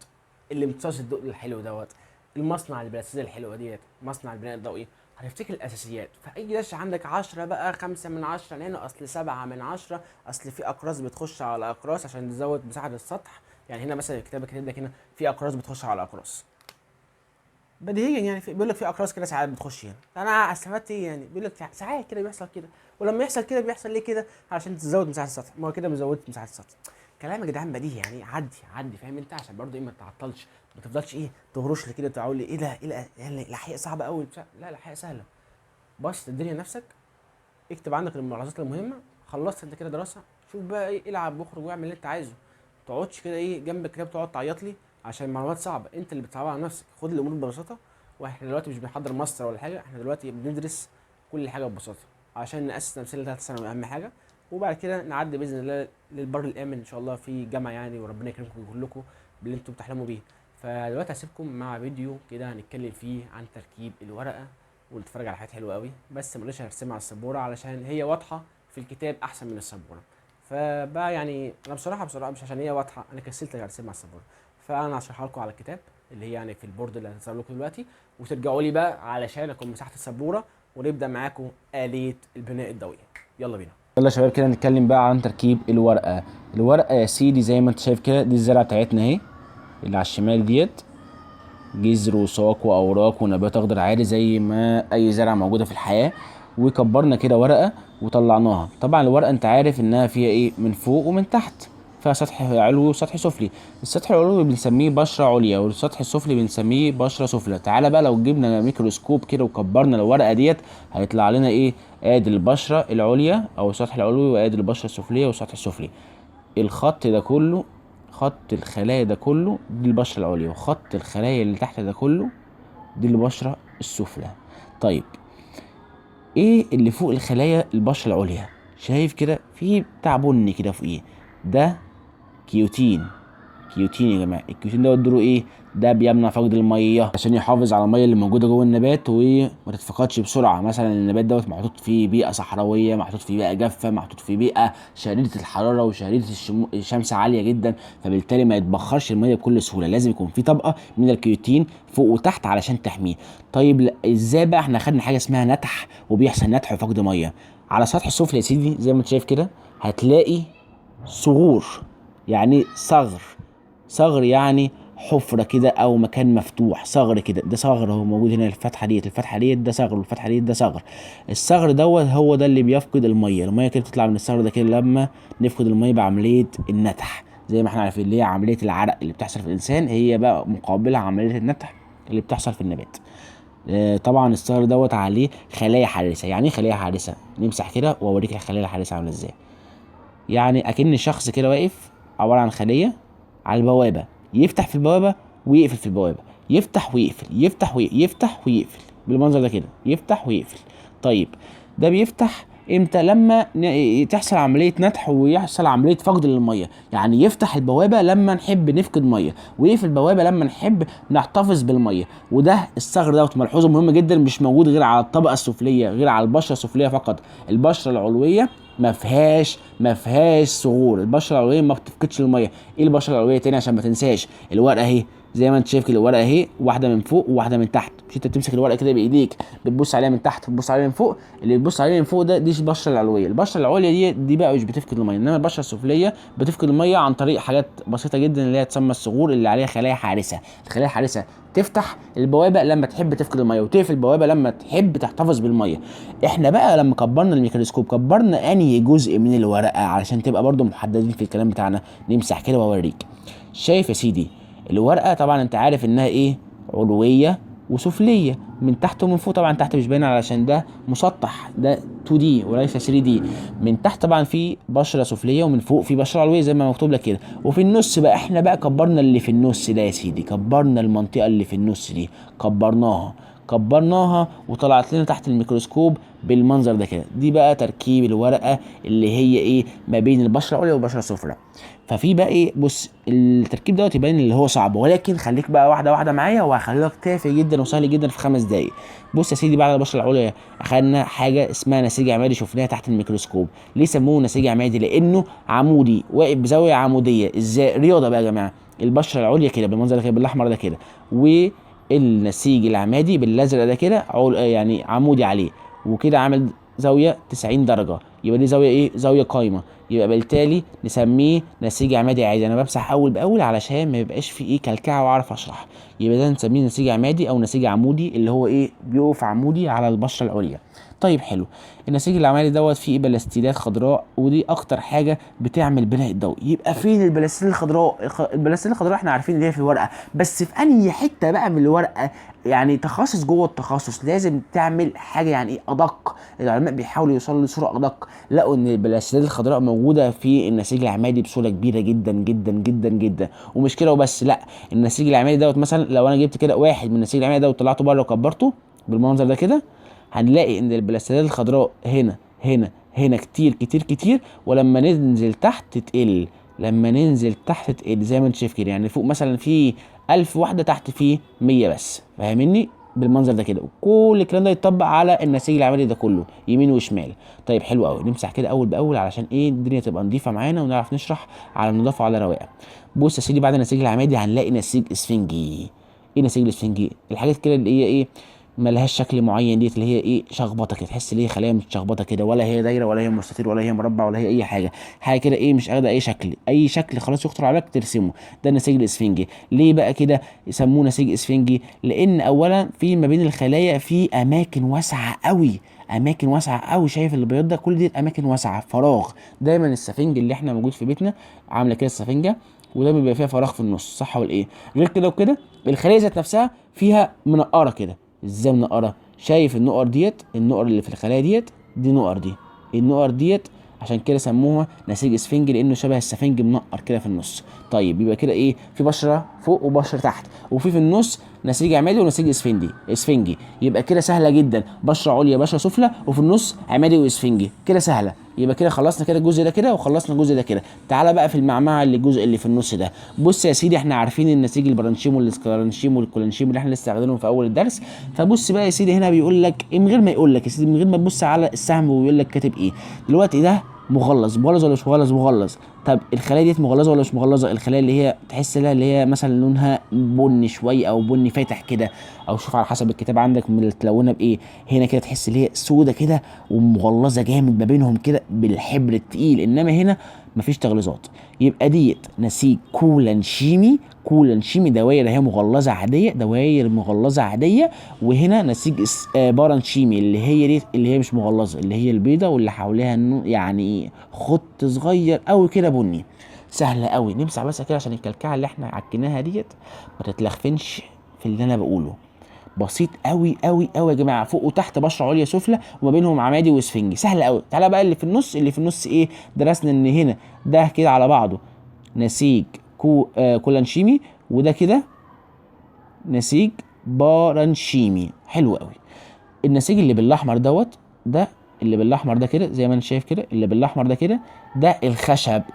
A: الامتصاص الضوء الحلو دوت، المصنع البلاستيزي الحلوه ديت، مصنع البناء الضوئي. هتفتكر الاساسيات. فاي دش عندك 10 بقى، 5 من 10 هنا، اصل 7 من 10، اصل في اقراص بتخش على اقراص عشان تزود مساحه السطح. يعني هنا مثلا الكتاب كاتب لك هنا في اقراص بتخش على اقراص بديهيا، يعني بيقول لك في اقراص كده ساعات بتخش هنا. انا استفدت ايه يعني؟ بيقول لك ساعات كده بيحصل كده، ولما يحصل كده بيحصل ليه كده؟ علشان تزود مساحه السطح. ما هو كده مزودت مساحه السطح. كلام يا جدعان بديهي يعني. عدي عدي، فاهم انت؟ عشان برضه ايه ما تعطلش، ما تفضلش ايه تهرش لي كده تقول لي ايه ده، ايه يعني الاحياء صعبه قوي. لا الاحياء سهله. بسط الدنيا نفسك، اكتب عندك الملاحظات المهمه. خلصت انت كده دراسه، شوف بقى ايه، العب واخرج واعمل اللي انت عايزه. ما تقعدش كده ايه جنب الكتاب تقعد تعيط لي عشان المعلومات صعبه. انت اللي بتصعبها على نفسك. خد الامور ببساطه. واحنا دلوقتي مش بنحضر ماستر ولا حاجه، احنا دلوقتي بندرس كل حاجه ببساطه عشان ناسس نفسنا لثالث ثانوي، اهم حاجه. وبعد كده نعدي باذن الله للبر الامن ان شاء الله في جامعه يعني، وربنا يكرمكم كلكم باللي انتم بتحلموا بيه. فدلوقتي هسيبكم مع فيديو كده هنتكلم فيه عن تركيب الورقه، ونتفرج على حاجات حلوه قوي. بس ماليش هرسمها على السبوره علشان هي واضحه في الكتاب احسن من السبوره. فبقى يعني انا بصراحه مش عشان هي واضحه، انا كسلت ارسمها على السبوره. فانا هشرحها لكم على الكتاب اللي هي يعني في البورد اللي هنظهر لكم دلوقتي، وترجعوا لي بقى علشان اكون مساحه السبوره، ونبدا معاكم آلية البناء الضوئي. يلا بينا. يلا يا شباب كده نتكلم بقى عن تركيب الورقه. الورقه يا سيدي زي ما انت شايف كده، دي الزرعه بتاعتنا اهي اللي على الشمال ديت، جذر وساق واوراق ونبات اخضر عادي زي ما اي زرعه موجوده في الحياه. وكبرنا كده ورقه وطلعناها. طبعا الورقه انت عارف انها فيها ايه من فوق ومن تحت، فيها سطح علوي وسطح سفلي. السطح العلوي بنسميه بشره عليا، والسطح السفلي بنسميه بشره سفلى. تعالى بقى لو جبنا ميكروسكوب كده وكبرنا الورقه ديت، هيطلع لنا ايه؟ ادي البشره العليا او السطح العلوي، وادي البشره السفليه والسطح السفلي. الخط ده كله، خط الخلايا ده كله دي البشرة العليا، وخط الخلايا اللي تحت ده كله دي البشرة السفلى. طيب ايه اللي فوق الخلايا البشرة العليا؟ شايف كده في بتاع بني كده فوقيه، ده كيوتين. كيوتين يا جماعه. الكيوتين ده دوره ايه؟ ده بيمنع فقد الميه عشان يحافظ على الميه اللي موجوده جوه النبات وما تتفقدش بسرعه. مثلا النبات دوت محطوط في بيئه صحراويه، محطوط في بيئه جافه، محطوط في بيئه شديده الحراره وشديده الشمس عاليه جدا، فبالتالي ما يتبخرش الميه بكل سهوله. لازم يكون في طبقه من الكيوتين فوق وتحت علشان تحميه. طيب ازاي بقى احنا خدنا حاجه اسمها نتح، وبيحصل نتح وفقد ميه على سطح السفلى يا سيدي؟ زي ما انت شايف كده هتلاقي صغور، يعني صغر. صغر يعني حفرة كده او مكان مفتوح، صغر كده. ده صغر هو موجود هنا، الفتحة ديت، الفتحة ديت ده صغر، والفتحة ديت ده صغر. الصغر دوت هو ده اللي بيفقد المية. المية كده بتطلع من الصغر ده كده لما نفقد المية بعملية النتح. زي ما احنا عارفين اللي هي عملية العرق اللي بتحصل في الانسان، هي بقى مقابلها عملية النتح اللي بتحصل في النبات. طبعا الصغر دوت عليه خلايا حارسة. يعني ايه خلايا حارسة؟ نمسح كده واوريك الخلايا الحارسة عاملة ازاي. يعني اكن شخص كده واقف عبارة عن خلية على البوابة، يفتح في البوابة ويقفل في البوابة، يفتح ويقفل، يفتح يفتح ويقفل بالمنظر ده كده، يفتح ويقفل. طيب ده بيفتح امتى؟ لما تحصل عملية نتح ويحصل عملية فقد للمية. يعني يفتح البوابة لما نحب نفقد مية، ويقفل البوابة لما نحب نحتفظ بالمية. وده الصغر دوت ملحوظة مهمة جدا، مش موجود غير على الطبقة السفلية، غير على البشرة السفلية فقط. البشرة العلوية ما فيهاش صغور. البشره العلويه ما بتفقدش الميه. ايه البشره العلويه تاني عشان ما تنساش؟ الورقه اهي زي ما انت شايف كده، الورقه اهي واحده من فوق وواحده من تحت. مش انت بتمسك الورقه كده بايديك بتبص عليها من تحت وتبص عليها من فوق؟ اللي بتبص عليها من فوق ده دي البشره العلويه. البشره العليا دي بقى مش بتفقد الميه، انما البشره السفليه بتفقد الميه عن طريق حاجات بسيطه جدا اللي هي تسمى الصغور، اللي عليها خلايا حارسه. الخلايا الحارسه تفتح البوابه لما تحب تفقد الميه، وتقفل البوابه لما تحب تحتفظ بالميه. احنا بقى لما كبرنا الميكروسكوب كبرنا انهي جزء من الورقه علشان تبقى برضو محددين في الكلام بتاعنا. نمسح كده واوريك. شايف يا سيدي الورقه؟ طبعا انت عارف انها ايه؟ علويه وسفليه، من تحت ومن فوق. طبعا تحت مش باين علشان ده مسطح، ده 2 دي وليس 3 دي. من تحت طبعا في بشره سفليه، ومن فوق في بشره علويه زي ما مكتوب لك كده. وفي النص بقى احنا بقى كبرنا اللي في النص ده يا سيدي، كبرنا المنطقه اللي في النص دي، كبرناها.
B: كبرناها وطلعت لنا تحت الميكروسكوب بالمنظر ده كده. دي بقى تركيب الورقه اللي هي ايه ما بين البشره العليا والبشره السفلى. ففي بقى ايه، بص التركيب دوت يبين اللي هو صعب، ولكن خليك بقى واحده واحده معايا وهخليك تافه جدا وسهل جدا في 5 دقايق. بص يا سيدي، بعد البشره العليا اخدنا حاجه اسمها نسيج عمادي، شفناها تحت الميكروسكوب. ليه سموه نسيج عمادي؟ لانه عمودي واقف بزاويه عموديه. ازاي؟ رياضه بقى يا جماعه. البشره العليا كده بالمنظر ده كده بالاحمر ده كده، والنسيج العمادي بالازرق ده كده يعني عمودي عليه وكده عامل زاويه 90 درجه. يبقى دي زاويه ايه؟ زاويه قايمه. يبقى بالتالي نسميه نسيج عمادي عادي. انا بمسح اول باول علشان ما يبقاش فيه ايه كلكعه واعرف اشرح. يبقى ده نسميه نسيج عمادي او نسيج عمودي، اللي هو ايه بيقف عمودي على البشره العليا. طيب حلو. النسيج العمادي دوت فيه بلاستيدات خضراء، ودي اكتر حاجه بتعمل بناء الضوء. يبقى فين البلاستيد الخضراء؟ البلاستيد الخضراء احنا عارفين ان هي في الورقه، بس في انهي حته بقى من الورقه؟ يعني تخصص جوه التخصص لازم تعمل حاجه يعني ايه ادق. العلماء بيحاولوا يوصلوا لصوره ادق، لقوا ان البلاستيدات الخضراء موجوده في النسيج العمادي بصوره كبيره جدا جدا جدا جدا. ومش كده وبس، لا، النسيج العمادي دوت مثلا لو انا جبت كده واحد من النسيج العمادي دوت وطلعته بره وكبرته بالمنظر ده كده، هنلاقي ان البلاستيدات الخضراء هنا كتير كتير كتير، ولما ننزل تحت تقل. لما ننزل تحت تقل زي ما انت شايف كده. يعني فوق مثلا في 1000 واحده، تحت فيه 100 بس. فاهمني؟ بالمنظر ده كده. وكل الكلام ده يتطبق على النسيج العملي ده كله يمين وشمال. طيب حلو قوي. نمسح كده اول باول علشان ايه الدنيا تبقى نظيفه معانا ونعرف نشرح على النظافه وعلى رواقه. بص يا سيدي، بعد النسيج العمادي هنلاقي نسيج اسفنجي. ايه نسيج الاسفنجي؟ الحاجات كده اللي هي ايه ملهاش شكل معين، ديت اللي هي ايه شخبطه كده، تحس ان هي خلايا متشخبطه كده، ولا هي دايره ولا هي مستطيل ولا هي مربع ولا هي اي حاجه. حاجه كده ايه مش اخده اي شكل، اي شكل خلاص يخطر عليك ترسمه. ده النسيج الاسفنجي. ليه بقى كده يسموه نسيج اسفنجي؟ لان اولا في ما بين الخلايا في اماكن واسعه قوي، اماكن واسعه قوي. شايف البياض ده؟ كل دي اماكن واسعه، فراغ. دايما السفنج اللي احنا موجود في بيتنا عامله كده السفنجه، وده بيبقى فيها فراغ في النص، صح ولا ايه؟ غير كده وكده الخليه ذات نفسها فيها منقره كده. ازاي منقره؟ شايف النقر ديت؟ النقر اللي في الخلايا ديت، دي نقر دي. النقر ديت عشان كده سموها نسيج اسفنجي، لانه شبه السفنج منقر كده في النص. طيب يبقى كده ايه في بشره فوق وبشره تحت، وفي النص نسيج عمادي ونسيج اسفنجي. يبقى كده سهله جدا، بشره عليا بشره سفلى وفي النص عمادي واسفنجي، كده سهله. يبقى كده خلصنا كده الجزء ده كده، وخلصنا الجزء ده كده. تعالى بقى في المعمعه اللي الجزء اللي في النص ده. بص يا سيدي، احنا عارفين النسيج البرانشيم والسكلارنشيم والكولانشيم اللي احنا لسه واخدينهم في اول الدرس. فبص بقى يا سيدي، هنا بيقول لك من غير ما يقول لك يا سيدي، من غير ما تبص على السهم ويقول لك كاتب ايه دلوقتي، ده مغلظ ولا مش مغلظ؟ مغلظ. طب الخلايا ديت مغلظه ولا مش مغلظه؟ الخلايا اللي هي تحس لها اللي هي مثلا لونها بني شويه او بني فاتح كده، او شوف على حسب الكتاب عندك متلونه بايه. هنا كده تحس اللي هي سوده كده ومغلظه جامد ما بينهم كده بالحبر التقيل، انما هنا مفيش تغليظات. يبقى ديت نسيج كولانشيمي دواير هي مغلظه عاديه، دواير مغلظه عاديه. وهنا نسيج بارانشيمي اللي هي دي اللي هي مش مغلظه، اللي هي البيضه واللي حواليها يعني خط صغير قوي كده بني. سهله قوي. نمسح بس كده عشان الكلكعه اللي احنا عكيناها ديت ما تتلخفنش في اللي انا بقوله. بسيط قوي قوي قوي يا جماعه. فوق وتحت بشره عليا سفلى وما بينهم عمادي واسفنجي، سهل قوي. تعالى بقى اللي في النص. اللي في النص ايه؟ درسنا ان هنا ده كده على بعضه نسيج كولانشيمي، وده كده نسيج بارانشيمي. حلو قوي. النسيج اللي بالاحمر دوت، ده اللي بالاحمر ده كده زي ما انت شايف كده، اللي بالاحمر ده كده ده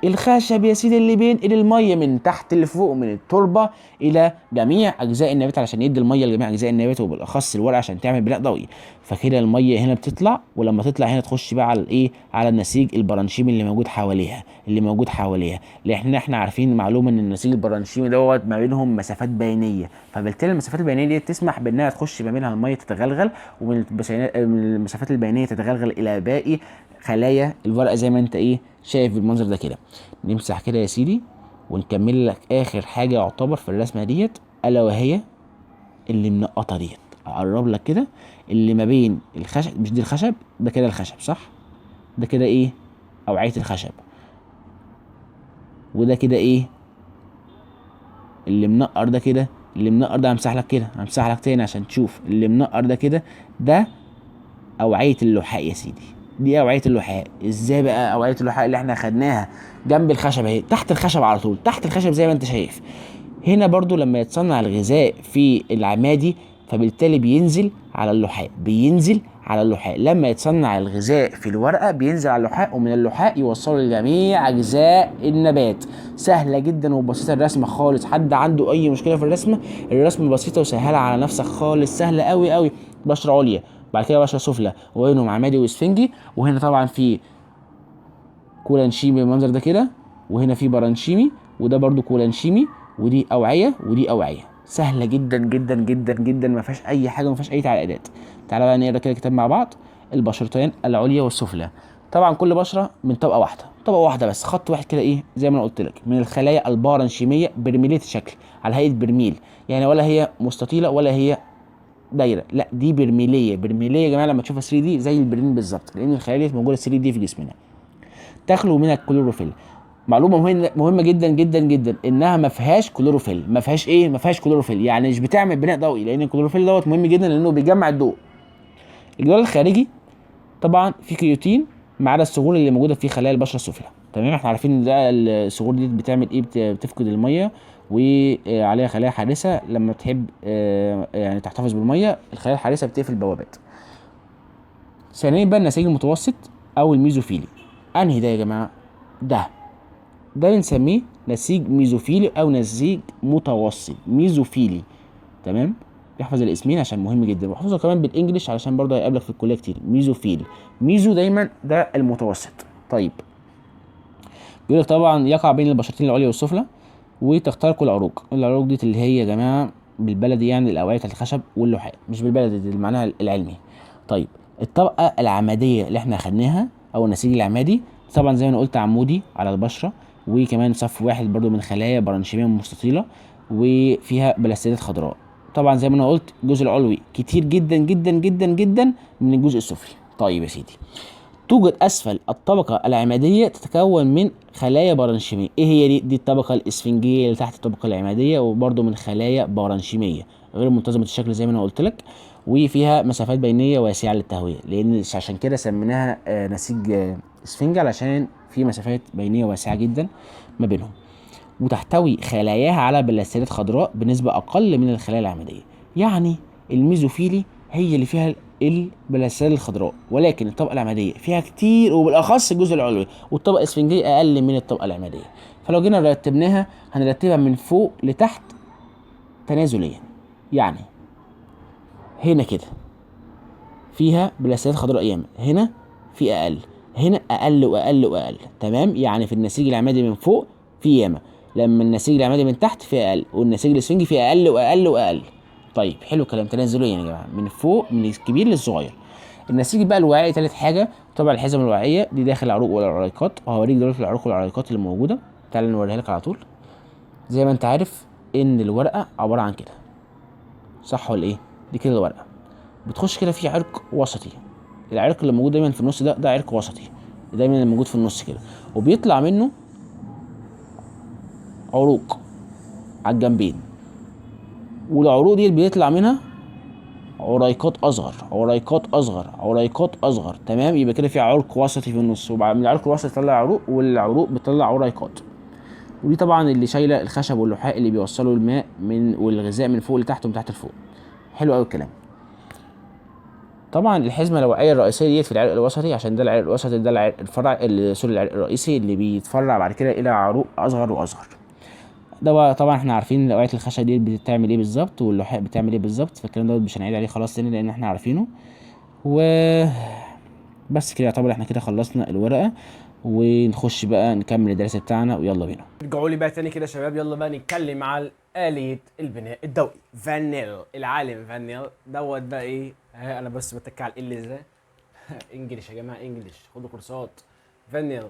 B: الخشب يا سيدي اللي بينقل الميه من تحت لفوق من التربه الى جميع اجزاء النبات علشان يدي الميه لجميع اجزاء النبات، وبالاخص الورق عشان تعمل بناء ضوئي. فكده الميه هنا بتطلع، ولما تطلع هنا تخش بقى على الايه على النسيج البرانشيمي اللي موجود حواليها. لان احنا عارفين معلومه ان النسيج البرانشيمي دوت ما بينهم مسافات بينيه، فبالتالي المسافات البينيه دي تسمح بانها تخش ما بينها الميه تتغلغل، ومن المسافات البينيه تتغلغل الى باقي خلايا الورقه زي ما انت ايه شايف بالمنظر ده كده. نمسح كده يا سيدي ونكمل لك اخر حاجه يعتبر في الرسمه ديت، الا وهي اللي منقطه ديت. اقرب لك كده اللي ما بين الخشب، مش دي الخشب ده كده الخشب صح؟ ده كده ايه اوعيه الخشب، وده كده ايه اللي منقر ده كده. اللي منقر ده همسح لك كده، همسح لك تاني عشان تشوف. اللي منقر ده كده ده اوعيه اللحاء يا سيدي. دي اوعيه اللحاء. ازاي بقى اوعيه اللحاء اللي احنا خدناها جنب الخشب اهي، تحت الخشب على طول، تحت الخشب زي ما انت شايف. هنا برضو لما يتصنع الغذاء في العمادي فبالتالي بينزل على اللحاء، بينزل على اللحاء. لما يتصنع الغذاء في الورقه بينزل على اللحاء، ومن اللحاء يوصله لجميع اجزاء النبات. سهله جدا وبسيطه الرسمه خالص. حد عنده اي مشكله في الرسمه؟ الرسمه بسيطه وسهله على نفسك خالص، سهله قوي قوي. بشره عليا، بعد كده بشره سفلى، وبينهم عمادي واسفنجي. وهنا طبعا في كولانشيمي بالمنظر ده كده، وهنا في برانشيمي، وده برضو كولانشيمي، ودي اوعيه ودي اوعيه. سهله جدا جدا جدا جدا، ما فيهاش اي حاجه، ما فيهاش اي تعقيدات. تعالى بقى نقرا كده الكتاب مع بعض. البشرتين العليا والسفلى. طبعا كل بشره من طبقه واحده، طبقه واحده بس، خط واحد كده، ايه زي ما انا قلت لك، من الخلايا البارنشيميه برميليه الشكل، على هيئه برميل. يعني ولا هي مستطيله ولا هي دايره، لا دي برميليه. برميليه يا جماعه لما تشوفها 3 دي زي البرميل بالظبط، لان الخلايا دي موجوده 3 دي في جسمنا. تخلو من الكلوروفيل. معلومه مهمه جدا جدا جدا، انها ما فيهاش كلوروفيل. ما فيهاش ايه؟ ما فيهاش كلوروفيل، يعني مش بتعمل بناء ضوئي، لان الكلوروفيل دوت مهم جدا لانه بيجمع الضوء. الجدار الخارجي طبعا في كيوتين، ما عدا الصغور اللي موجوده في خلايا البشره السفلى. تمام، احنا عارفين ان ده الصغور دي بتعمل ايه؟ بتفقد الميه، وعليها خلايا حارسه لما تحب يعني تحتفظ بالميه. الخلايا الحارسه بتقفل البوابات. ثانيا بقى النسيج المتوسط او الميزوفيلي. انهي ده يا جماعه؟ ده بنسميه نسيج ميزوفيلي او نسيج متوسط. ميزوفيلي، تمام. احفظ الاسمين عشان مهم جدا، واحفظه كمان بالانجلش علشان برضه هيقابلك في الكليه كتير. ميزوفيلي، ميزو دايما ده المتوسط. طيب، بيقول لك طبعا يقع بين البشرتين العليا والسفلى، وتخترق العروق. العروق دي اللي هي يا جماعه بالبلدي يعني الاوعيه بتاعت الخشب واللحاء، مش بالبلدي دي معناها العلمي. طيب، الطبقه العماديه اللي احنا اخدناها او النسيج العمادي، طبعا زي ما انا قلت عمودي على البشره، وكمان صف واحد برضو من خلايا برانشيميه مستطيله، وفيها بلاستيدات خضراء. طبعا زي ما انا قلت الجزء العلوي كتير جدا جدا جدا جدا من الجزء السفلي. طيب يا سيدي، توجد اسفل الطبقه العماديه تتكون من خلايا برانشيميه. ايه هي دي الطبقه الاسفنجيه اللي تحت الطبقه العماديه، وبرده من خلايا برانشيميه غير منتظمه الشكل زي ما انا قلت لك، وفيها مسافات بينيه واسعه للتهويه. لان عشان كده سميناها نسيج اسفنجي، علشان في مسافات بينيه واسعه جدا ما بينهم. وتحتوي خلاياها على بلاستيدات خضراء بنسبه اقل من الخلايا العماديه. يعني الميزوفيلي هي اللي فيها البلاستيدات الخضراء، ولكن الطبقه العماديه فيها كتير، وبالاخص الجزء العلوي، والطبقه الاسفنجيه اقل من الطبقه العماديه. فلو جينا رتبناها هنرتبها من فوق لتحت تنازليا. يعني هنا كده فيها بلاستيدات خضراء ياما، هنا في اقل، هنا اقل واقل واقل. تمام، يعني في النسيج العمادي من فوق في ياما، لما النسيج العمادي من تحت في اقل، والنسيج الاسفنجي في اقل واقل واقل. طيب حلو الكلام، تنازليا يا جماعه من فوق، من الكبير للصغير. النسيج بقى الوعائي ثالث حاجه. طبعا الحزم الوعائيه دي داخل العروق والعريقات، وهوريك دلوقتي العروق والعريقات اللي موجوده. تعال نوريها لك على طول. زي ما انت عارف ان الورقه عباره عن كده، صح ولا ايه؟ دي كده الورقه، بتخش كده في عرق وسطي. العرق اللي موجود دايما في النص ده عرق وسطي، دايما اللي موجود في النص كده، وبيطلع منه عروق على الجنبين، والعروق دي اللي بيطلع منها عريقات اصغر، عريقات اصغر، عريقات اصغر. تمام، يبقى كده في عرق وسطي في النص، وبعد من العرق الوسطي يطلع عروق، والعروق بتطلع عريقات. ودي طبعا اللي شايله الخشب واللحاء اللي بيوصلوا الماء والغذاء من فوق لتحت ومن تحت لفوق. حلو قوي الكلام. طبعا الحزمه الوعائيه الرئيسيه ديت في العرق الوسطي، عشان ده العرق الوسطي، ده العرق الفرع سوري العرق الرئيسي اللي بيتفرع بعد كده الى عروق اصغر واصغر. ده بقى طبعا احنا عارفين اوعيه الخشب دي بتعمل ايه بالظبط، واللحاء بتعمل ايه بالظبط، فالكلام دوت مش هنعيد عليه خلاص تاني لان احنا عارفينه. و بس كده يعتبر احنا كده خلصنا الورقه، ونخش بقى نكمل الدرس بتاعنا، ويلا بينا.
A: رجعوا لي بقى تاني كده يا شباب، يلا بقى نتكلم على آلية البناء الضوئي. فان نيل، العالم فان نيل دوت بقى ايه. انا بس بتك على ال ازاي. انجلش يا جماعه، انجلش، خدوا كورسات. فان نيل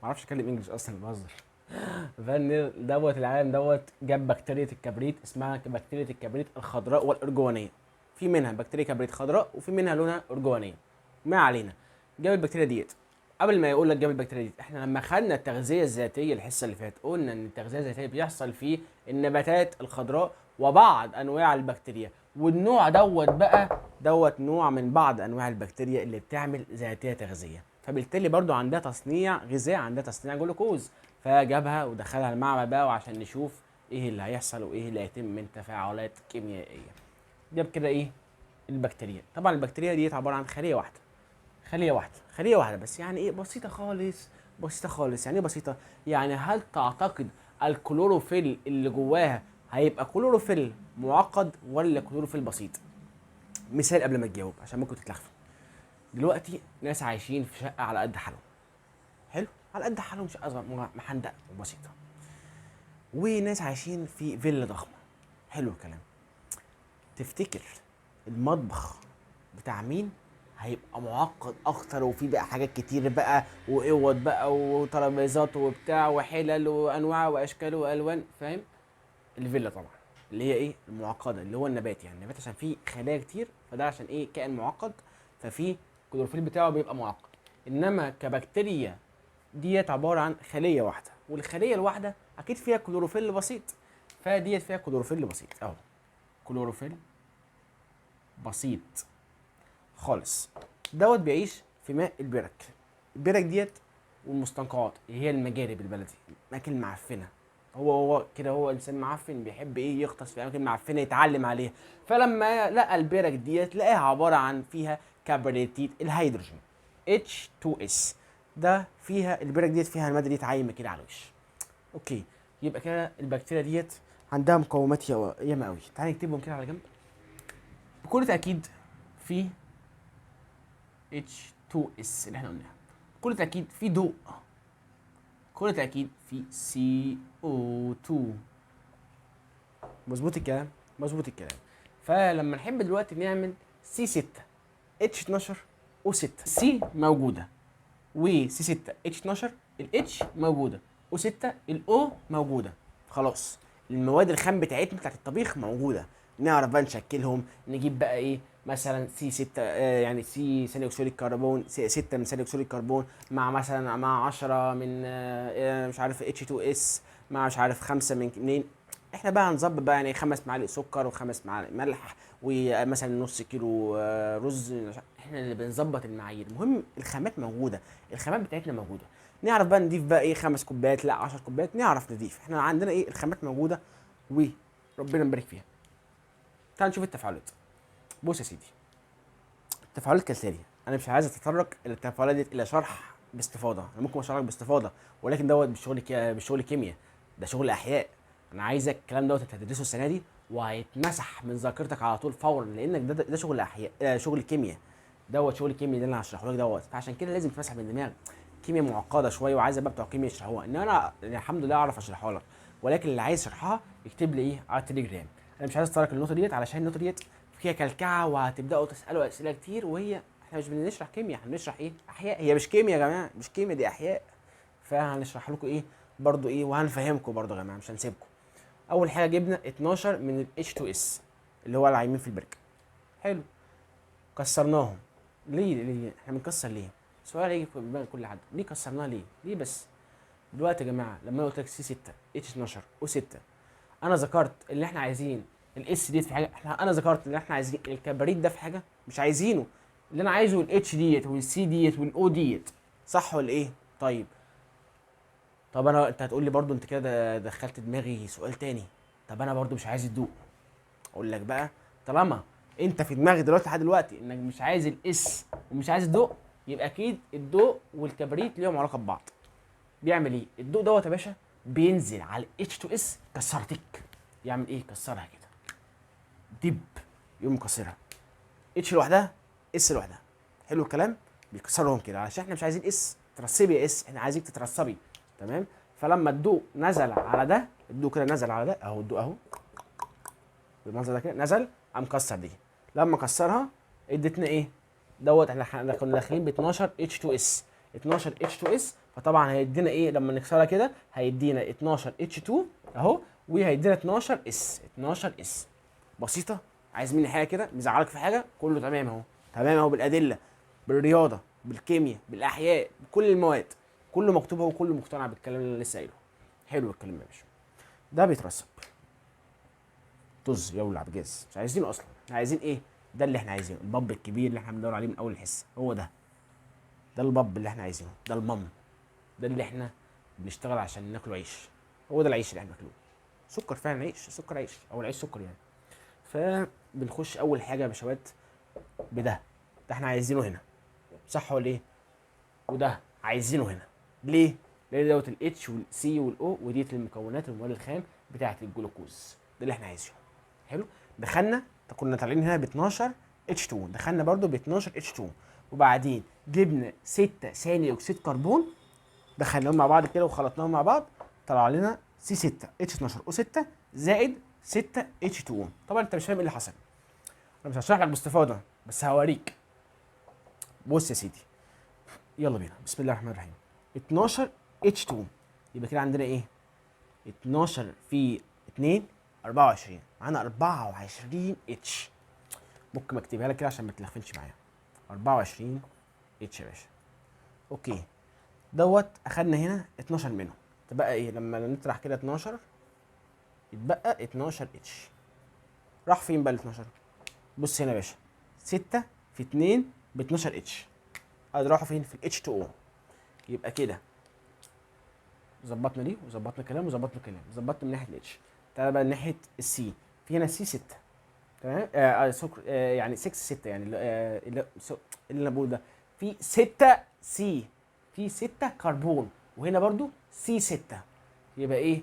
A: معرفش اتكلم انجلش اصلا، بهزر. فان نيل دوت العالم دوت جاب بكتيريا الكبريت، اسمها بكتيريا الكبريت الخضراء والارجوانيه. في منها بكتيريا كبريت خضراء، وفي منها لونها ارجوانيه. ما علينا، جاب البكتيريا ديت. قبل ما يقول لك جاب البكتيريا دي، احنا لما خدنا التغذيه الذاتيه الحصه اللي فاتت قلنا ان التغذيه الذاتيه بيحصل في النباتات الخضراء وبعض انواع البكتيريا، والنوع دوت بقى دوت نوع من بعض انواع البكتيريا اللي بتعمل ذاتيه تغذيه، فبالتالي برضو عندها تصنيع غذاء، عندها تصنيع جلوكوز، فجابها ودخلها المعمل بقى وعشان نشوف ايه اللي هيحصل وايه اللي هيتم من تفاعلات كيميائيه. جاب كده ايه البكتيريا. طبعا البكتيريا دي عباره عن خليه واحده بس، يعني ايه بسيطه خالص، بسيطه خالص. يعني ايه بسيطه؟ يعني هل تعتقد الكلوروفيل اللي جواها هيبقى كلوروفيل معقد ولا كلوروفيل بسيط؟ مثال قبل ما تجاوب عشان ممكن تتلخفوا. دلوقتي ناس عايشين في شقه على قد حالهم، حلو، على قد حالهم، شقه صغيره محندقه وبسيطه، وناس عايشين في فيلا ضخمه، حلو الكلام. تفتكر المطبخ بتاع مين هيبقى معقد اكتر وفيه بقى حاجات كتير بقى واوض بقى وترابيزات وبتاع وحلل وانواع واشكال والوان، فاهم؟ الفيلا طبعا، اللي هي ايه المعقده، اللي هو النبات. يعني النبات عشان فيه خلايا كتير، فده عشان ايه كائن معقد، ففيه الكلوروفيل بتاعه بيبقى معقد. انما كبكتيريا ديت عباره عن خليه واحده، والخليه الواحده اكيد فيها كلوروفيل بسيط، فديت فيها كلوروفيل بسيط اهو، كلوروفيل بسيط خالص. دوت بيعيش في ماء البرك. البرك ديت والمستنقعات اللي هي المجاري بالبلدي، الاماكن المعفنه. هو كده، هو انسان معفن بيحب ايه يغطس في اماكن معفنه يتعلم عليها. فلما لقى البرك ديت لقاها عباره عن فيها كبريتيد الهيدروجين H2S. ده فيها البرك ديت فيها الماده دي عايمه كده على الوش. اوكي، يبقى كده البكتيريا ديت عندها مقومات ياما قوي. تعالى نكتبهم كده على جنب. بكل تاكيد في H2S اللي احنا قلناها، بكل تأكيد في ضوء، بكل تأكيد في CO2. مظبوط الكلام، مظبوط الكلام. فلما نحب دلوقتي نعمل C6 H12 O6، C موجودة و C6 H12 ال H موجودة O6 ال O موجودة. خلاص، المواد الخام بتاعتنا بتاعت الطبيخ موجودة. نعرف بقى نشكلهم، نجيب بقى ايه مثلا سي 6 يعني سي ثاني اكسيد الكربون، سي 6 من ثاني اكسيد الكربون مع مثلا مع 10 من مش عارف اتش 2 اس، مع مش عارف 5 من منين. احنا بقى هنظبط بقى يعني 5 معالق سكر وخمس معالق ملح ومثلا نص كيلو رز. احنا اللي بنظبط المعايير. المهم الخامات موجوده، الخامات بتاعتنا موجوده. نعرف بقى نضيف بقى ايه 5 كوبايات لا 10 كوبايات، نعرف نضيف. احنا عندنا ايه الخامات موجوده وربنا يبارك فيها. تعال نشوف التفاعلات. بص يا سيدي، التفاعلات كالتالي. انا مش عايز اتطرق الى التفاعلات دي الى شرح باستفاضه، انا ممكن اشرح لك باستفاضه ولكن دوت بالشغل كيمياء، ده شغل احياء. انا عايزك الكلام دوت انت هتدرسه السنه دي وهيتمسح من ذاكرتك على طول فورا، لانك ده شغل احياء شغل كيمياء. دوت شغل كيمياء ده اللي انا هشرحه لك دوت، فعشان كده لازم تمسح من دماغك. كيمياء معقده شويه وعايزه بقى بتوع كيمياء يشرحوها، ان انا يعني الحمد لله اعرف اشرحها لك، ولكن اللي عايز يشرحها يكتب لي ايه على التليجرام. انا مش عايز اتطرق النقطه ديت علشان النقطه ديت فيها كلكعه وهتبداوا تسالوا اسئله كتير، وهي احنا مش بنشرح كيمياء، احنا بنشرح ايه احياء. هي مش كيمياء يا جماعه، مش كيمياء دي احياء. فهنشرح لكم ايه برضو ايه وهنفهمكم برضو يا جماعه، مش هنسيبكم. اول حاجه جبنا 12 من ال H2S اللي هو العايمين في البركه، حلو، كسرناهم. ليه احنا بنكسر ليه؟ سؤال يجي في دماغ كل حد، ليه كسرناها ليه بس؟ دلوقتي يا جماعه لما انا قلت لك سي 6 H12 O6، انا ذكرت اللي احنا عايزين الاس ديت في حاجه، انا ذكرت اللي احنا عايزين الكبريت ده في حاجه مش عايزينه. اللي انا عايزه الاتش ديت والسي ديت والاو ديت، صح ولا ايه؟ طيب، طب انت هتقول لي برضو انت كده دخلت دماغي سؤال تاني. طب انا برضو مش عايز الضوء. اقول لك بقى، طالما انت في دماغي دلوقتي لحد دلوقتي انك مش عايز الاس ومش عايز الضوء، يبقى اكيد الضوء والكبريت ليهم علاقه ببعض. بيعمل ايه الضوء دوت يا باشا؟ بينزل على اتش 2 اس كسرتك. يعمل ايه؟ كسرها كده دب، يقوم مكسرها. اتش لوحدها اس لوحدها، حلو الكلام. بيكسرهم كده علشان احنا مش عايزين اس ترسبي يا اس، احنا عايزينك تترسبي. تمام. فلما الضوء نزل على ده، الضوء كده نزل على ده اهو، الضوء اهو بالمنظر ده كده نزل، قام كسر دي. لما كسرها ادتنا ايه دوت؟ احنا كنا داخلين ب 12 اتش 2 اس، 12 اتش 2 اس، فطبعا هيدينا ايه لما نكسرها كده؟ هيدينا 12 اتش 2 اهو، وهيدينا 12 اس، 12 اس. بسيطه. عايز مني حاجه كده مزعلك في حاجه؟ كله تمام اهو، تمام اهو، بالادله، بالرياضه، بالكيمياء، بالاحياء، بكل المواد، كله مكتوب اهو، وكله مقتنع بالكلام اللي انا لسه قايله. حلو الكلام يا باشا. ده بيترسب طز يولع بجاز، مش عايزينه اصلا. احنا عايزين ايه؟ ده اللي احنا عايزينه، الباب الكبير اللي احنا بندور عليه من اول الحصه، هو ده. ده الباب اللي احنا عايزينه، ده المام، ده اللي احنا بنشتغل عشان ناكله عيش. هو ده العيش اللي احنا بناكله، سكر فعلا، عيش، سكر عيش، او العيش سكر يعني. ف بنخش اول حاجه يا باشوات بده، ده احنا عايزينه هنا، صح ولا ايه؟ وده عايزينه هنا. ليه؟ لان دوت الاتش والسي والاو، وديت المكونات المواد الخام بتاعه الجلوكوز، ده اللي احنا عايزينه. حلو. دخلنا، كنا طالعين هنا ب 12 اتش 2، دخلنا برده ب 12 اتش 2، وبعدين جبنا 6 ثاني اكسيد كربون، دخلناهم مع بعض كده وخلطناهم مع بعض، طلع لنا سي 6 اتش 12 او 6 زائد 6 اتش 2. طبعا انت مش فاهم ايه اللي حصل، انا مش هشرح لك باستفاضه بس هوريك. بص يا سيدي، يلا بينا، بسم الله الرحمن الرحيم. 12 اتش 2، يبقى كده عندنا ايه؟ 12 في 2 24، معانا 24 اتش. ممكن اكتبها لك كده عشان ما تلخفنش معايا. 24 اتش يا باشا. اوكي، دوت اخدنا هنا 12 منهم، تبقى ايه لما نطرح كده 12 يتبقى 12 اتش. راح فين بقى ال 12؟ بص هنا يا باشا، 6 في 2 ب 12 اتش، راحوا فين؟ في الاتش 2 او. يبقى كده ظبطنا دي وظبطنا كلام وظبطنا كلام، ظبطنا من ناحيه الاتش. تعالى بقى ناحيه السي، في هنا سي 6، تمام؟ سكر، يعني 6 6 يعني اللي انا بقول ده، في 6 سي، في 6 كربون، وهنا برضو سي 6، يبقى ايه؟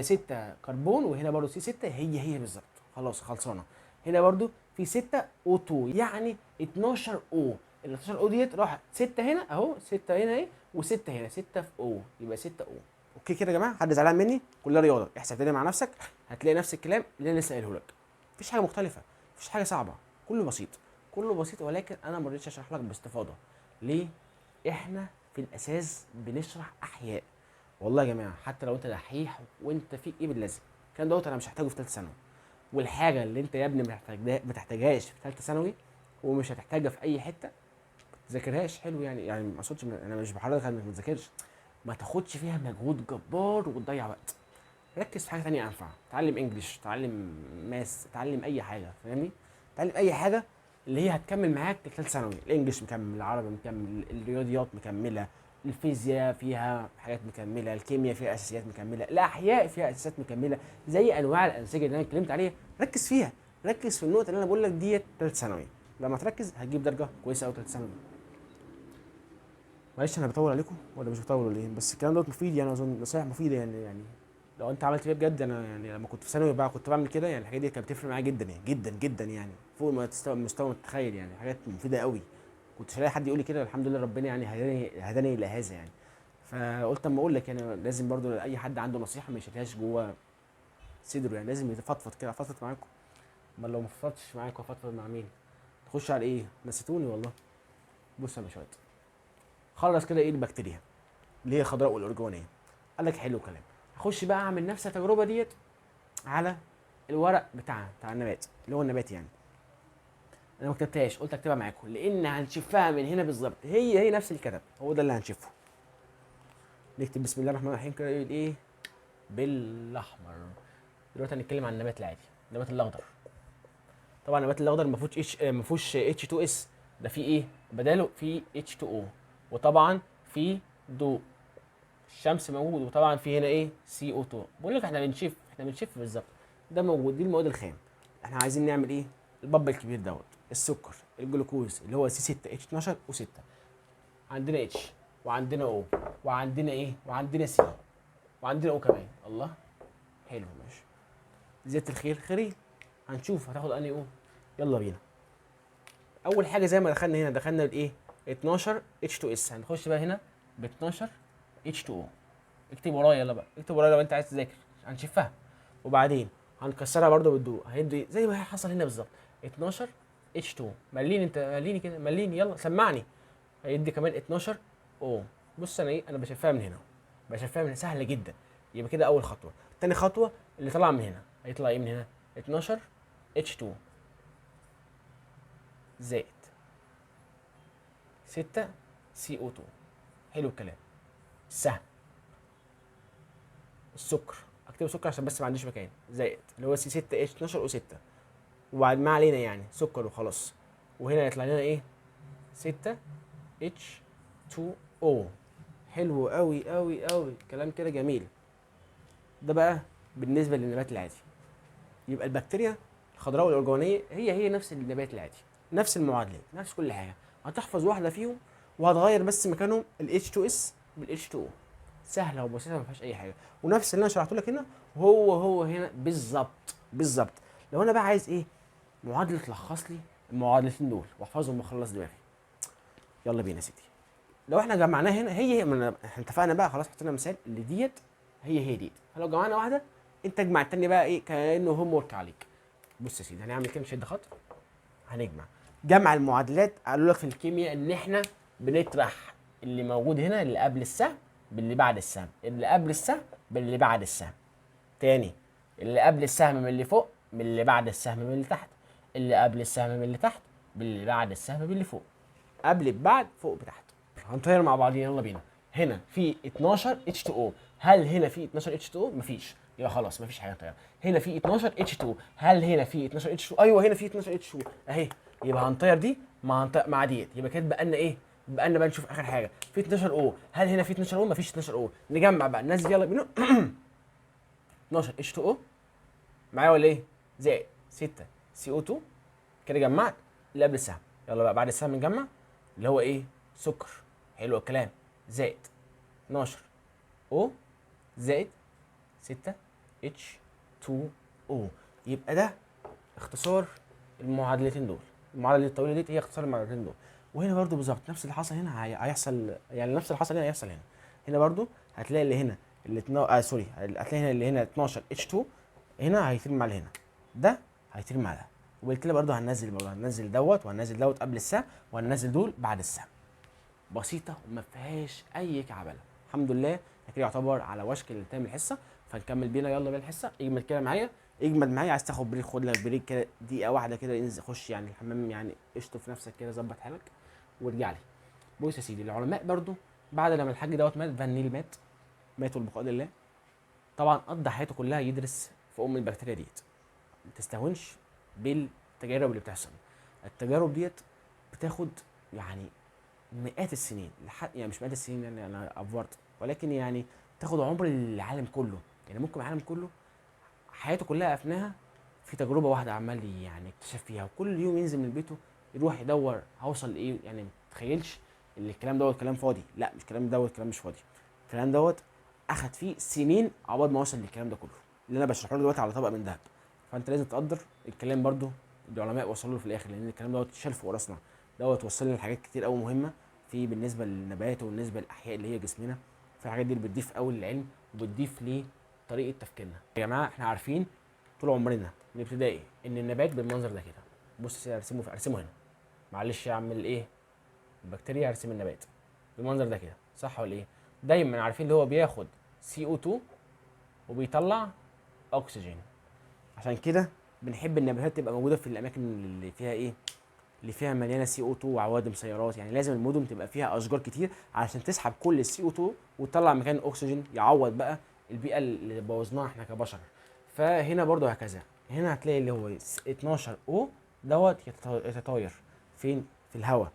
A: 6 كربون، وهنا برضو سي 6، هي بالظبط، خلاص خلصانه. هنا برضو في 6 او 2، يعني 12 او. ال 12 او ديت راح 6 هنا اهو، 6 هنا اهي، و6 هنا، 6 في او يبقى 6 او. اوكي كده يا جماعه؟ حد زعلان مني؟ كلها رياضه، احسب تاني مع نفسك هتلاقي نفس الكلام اللي انا لسه قايله لك. مفيش حاجه مختلفه، مفيش حاجه صعبه، كله بسيط، كله بسيط، ولكن انا ما رضيتش اشرح لك باستفاضه. ليه؟ احنا في الاساس بنشرح احياء. والله يا جماعه حتى لو انت دحيح وانت فيك ايه باللازم، الكلام دوت انا مش هحتاجه في ثالثه ثانوي. والحاجه اللي انت يا ابني ما تحتاجهاش في ثالثه ثانوي ومش هتحتاجها في اي حته، ما تذاكرهاش. حلو يعني ما اقصدش انا مش بحرضك انك ما تذاكرش، ما تاخدش فيها مجهود جبار وتضيع وقت. ركز في حاجه ثانيه انفع، تعلم انجليش، تعلم ماس، تعلم اي حاجه، فاهمني؟ تعلم اي حاجه اللي هي هتكمل معاك لثالث ثانوي. الانجليش مكمل، العربي مكمل، الرياضيات مكمله، الفيزياء فيها حاجات مكمله، الكيمياء فيها اساسيات مكمله، الاحياء فيها اساسيات مكمله، زي انواع الانسجه اللي انا اتكلمت عليها. ركز فيها، ركز في النقطه اللي انا بقول لك ديت ثالث ثانوي. لما تركز هتجيب درجه كويسه قوي ثالث ثانوي. معلش انا بطول عليكم ولا مش بطول ولا ايه؟ بس الكلام دوت مفيد يعني، اظن نصايح مفيده يعني لو انت عملت كده بجد. انا يعني لما كنت في ثانوي بقى كنت بعمل كده، يعني الحاجات دي كانت بتفرق معايا جدا يعني، جدا جدا يعني، فوق ما مستوى ما تتخيل يعني، حاجات مفيده قوي. كنتش الاقي حد يقول لي كده، الحمد لله ربنا يعني هداني الى هذا يعني. فقلت اما اقول لك يعني، لازم برضو اي حد عنده نصيحه ما يشيلهاش جوه صدره يعني، لازم يفضفض كده، افضفض معاكم. امال لو ما فضفضتش معاكم افضفض مع مين؟ تخش على ايه؟ نسيتوني والله. بص يا باشا، خلص كده ايه البكتيريا اللي هي الخضراء والارجوانيه. قال لك حلو كلام، هخش بقى اعمل نفس التجربه ديت على الورق بتاع النبات، اللي هو النبات يعني. انا ما كتبتهاش، قلت اكتبها معاكم لان هنشوفها من هنا بالظبط، هي نفس الكتاب، هو ده اللي هنشوفه. نكتب بسم الله الرحمن الرحيم كده، ايه بالاحمر. دلوقتي هنتكلم عن النبات العادي، النبات الاخضر. طبعا النبات الاخضر ما فيهوش اتش 2 اس، ده فيه ايه بداله؟ فيه اتش 2 او، وطبعا فيه ضوء الشمس موجود، وطبعا في هنا ايه؟ سي او 2. بقول لك احنا بنشف بالظبط، ده موجود، دي المواد الخام. احنا عايزين نعمل ايه؟ الباب الكبير دوت، السكر، الجلوكوز اللي هو سي 6 اتش 12 و6، عندنا اتش وعندنا او وعندنا ايه؟ وعندنا سي وعندنا او كمان. الله، حلو ماشي. زيادة الخير خيرين. هنشوف هتاخد انهي او. يلا بينا. اول حاجه زي ما دخلنا هنا، دخلنا بايه؟ 12 اتش 2 اس، هنخش بقى هنا ب 12 اتش 2 او. اكتب ورايا، يلا بقى اكتب ورايا لو انت عايز تذاكر، هنشفها. وبعدين هنكسرها برده بالضوء، هيدي زي ما حصل هنا بالظبط، 12 اتش 2. مليني انت، مليني كده، مليني يلا سمعني. هيدي كمان 12 او. بص انا ايه، انا بشفها من هنا، بشفها من هنا، سهله جدا. يبقى كده اول خطوه. تاني خطوه اللي طلع من هنا هيطلع ايه من هنا؟ 12 اتش 2 زائد 6 سي او 2. حلو الكلام، سهل. السكر اكتب سكر عشان بس ما عنديش مكان، زائد اللي هو سي 6 اتش 12 او 6، وبعد ما علينا يعني سكر وخلاص. وهنا يطلع لنا ايه؟ 6 اتش 2 او. حلو قوي قوي قوي، كلام كده جميل. ده بقى بالنسبه للنبات العادي. يبقى البكتيريا الخضراء والارجوانيه هي نفس النبات العادي، نفس المعادلات، نفس كل حاجه. هتحفظ واحده فيهم وهتغير بس مكانهم ال H2S بال H2O. سهله وبسيطه ما فيهاش اي حاجه، ونفس اللي انا شرحته لك هنا هو هنا بالظبط بالظبط. لو انا بقى عايز ايه معادله تلخص لي المعادلتين دول واحفظهم واخلص دماغي، يلا بينا يا سيدي. لو احنا جمعناها هنا احنا اتفقنا بقى خلاص، حطينا مثال اللي ديت هي ديت. فلو جمعنا واحده انت اجمع التاني بقى ايه كانه هوم ورك عليك. بص يا سيدي هنعمل كده، نشد خط هنجمع جمع المعادلات. قالوا لك في الكيمياء ان احنا بنطرح اللي موجود هنا اللي قبل السهم باللي بعد السهم، اللي قبل السهم باللي بعد السهم. تاني، اللي قبل السهم من اللي فوق، من اللي بعد السهم من اللي تحت، اللي قبل السهم من اللي تحت باللي بعد السهم باللي فوق، قبل ببعد فوق بتحت. هنطير مع بعضين، يلا بينا. هنا في 12 H2O، هل هنا في 12 H2O؟ مفيش، يبقى خلاص مفيش حاجه نطيرها. هنا في 12 H2، هل هنا في 12 H2؟ ايوه هنا في 12 H2 اهي، يبقى هنطير دي مع ديت، يبقى كده بقى لنا ايه؟ بقى لنا بقى نشوف اخر حاجه في 12 O، هل هنا في 12 O؟ مفيش 12 O. نجمع بقى ننزل يلا بينا 12 H2O معايا ولا ايه؟ زائد 6 CO2. كده جمعت اللي قبل السهم. يلا بقى بعد السهم نجمع اللي هو ايه؟ سكر. حلو الكلام. زائد 12 O زائد 6 H2O. يبقى ده اختصار المعادلتين دول. المعادله الطويله دي هي اختصار المعادلتين دول. وهنا برضو بالظبط نفس اللي حصل هنا هيحصل، يعني نفس اللي حصل هنا هيحصل هنا. هنا برضو هتلاقي اللي هنا سوري، هتلاقي هنا اللي هنا 12 H2 هنا هيترمي على هنا، ده هيترمي على ده. وبالتالي برضو هننزل دوت وهننزل دوت قبل السهم وهننزل دول بعد السهم. بسيطه وما فيهاش اي كعبله. الحمد لله احنا كده يعتبر على وشك الانتهاء من الحصه، فنكمل بينا. يلا بينا الحصه. اجمد كده معايا، اجمد معايا. عايز تاخد بريك خد لك بريك كده دقيقه واحده كده، انزل خش يعني الحمام، يعني اشطف نفسك كده، ظبط حالك وارجع لي. بص يا سيدي، العلماء برضو بعد لما الحاج دوت مات، فان نيل مات والبقاء لله، طبعا قضى حياته كلها يدرس في البكتيريا ديت. ما تستهونش بالتجارب اللي بتحصل. التجارب ديت بتاخد يعني مئات السنين، لحد يعني مش مئات السنين يعني انا افورت، ولكن يعني تاخد عمر العالم كله. يعني ممكن العالم كله حياته كلها افناها في تجربه واحده عمال يعني يكتشف فيها، وكل يوم ينزل من بيته يروح يدور هوصل لايه. يعني ما تتخيلش ان الكلام دوت كلام فاضي، لا مش كلام دوت كلام مش فاضي. الكلام دوت اخد فيه سنين عقبال ما وصل للكلام ده كله اللي انا بشرحه له دلوقتي على طبق من ذهب. فانت لازم تقدر الكلام برضو العلماء وصلوا له في الاخر، لان الكلام دوت شال فوق راسنا. دوت وصل لنا حاجات كتير قوي مهمه في بالنسبه للنبات وبالنسبه للاحياء اللي هي جسمنا. فالحاجات دي اللي بتضيف قوي للعلم وبتضيف لطريقه تفكيرنا. يا جماعه احنا عارفين طول عمرنا من ابتدائي ان النبات بالمنظر ده كده. بص ارسمه هنا. معلش يا عم الايه البكتيريا، ارسم النبات بالمنظر ده كده، صح ولا ايه؟ دايما عارفين اللي هو بياخد CO2 وبيطلع اكسجين. عشان كده بنحب النباتات تبقى موجوده في الاماكن اللي فيها ايه، اللي فيها مليانه CO2 وعوادم سيارات. يعني لازم المدن تبقى فيها اشجار كتير علشان تسحب كل CO2 وتطلع مكان الاكسجين يعوض بقى البيئه اللي بوظناها احنا كبشر. فهنا برضو هكذا، هنا هتلاقي اللي هو 12 O دوت يتطاير فين؟ في الهواء.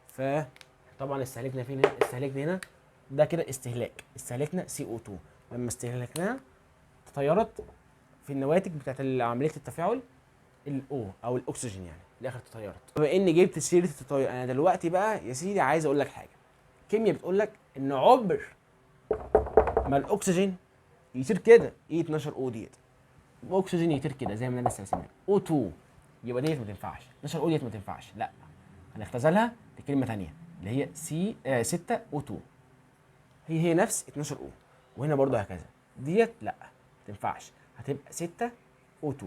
A: فطبعا استهلكنا فين هنا؟ استهلكنا هنا، ده كده استهلكنا CO2. لما استهلكناها تطيرت في النواتج بتاعت عمليه التفاعل الاو او الاكسجين، يعني في الاخر تطيرت. بما اني جبت سيره التطير، انا دلوقتي بقى يا سيدي عايز اقول لك حاجه. الكيمياء بتقول لك ان عمر ما الاكسجين يطير كده ايه 12 او ديت، الاكسجين يطير كده زي ما انا لسه راسمها O2، يبقى ديت ما تنفعش. 12 او ديت ما تنفعش، لا هنختزلها لكلمه ثانيه اللي هي سي 6 O2. هي نفس 12 او، وهنا برضو هكذا. ديت لا ما تنفعش، هتبقى 6 O2.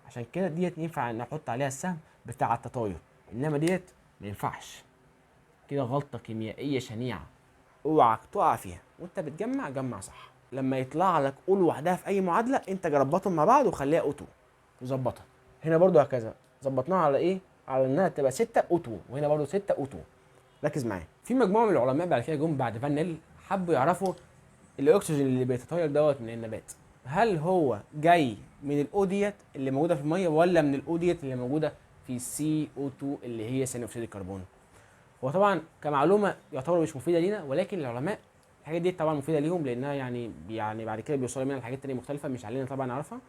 A: عشان كده ديت ينفع نحط عليها السهم بتاع التطاير، انما ديت ما ينفعش. كده غلطه كيميائيه شنيعه، اوعك تقع فيها وانت بتجمع. جمع صح. لما يطلع لك او لوحدها في اي معادله انت جربتهم مع بعض وخليها O2 وظبطها. هنا برضو هكذا ظبطناها على ايه؟ على انها تبقى 6 O2، وهنا برضو 6 O2. ركز معايا. في مجموعه من العلماء بعد كده جم بعد فان نيل حبوا يعرفوا الاكسجين اللي بيتطير دوت من النبات، هل هو جاي من الاو ديت اللي موجوده في الميه ولا من الاو ديت اللي موجوده في CO2 اللي هي ثاني اكسيد الكربون. هو طبعا كمعلومه يعتبر مش مفيده لينا، ولكن العلماء الحاجات دي طبعا مفيده ليهم لانها يعني بعد كده بيوصلوا منها لحاجات تانية مختلفه مش علينا طبعا نعرفها.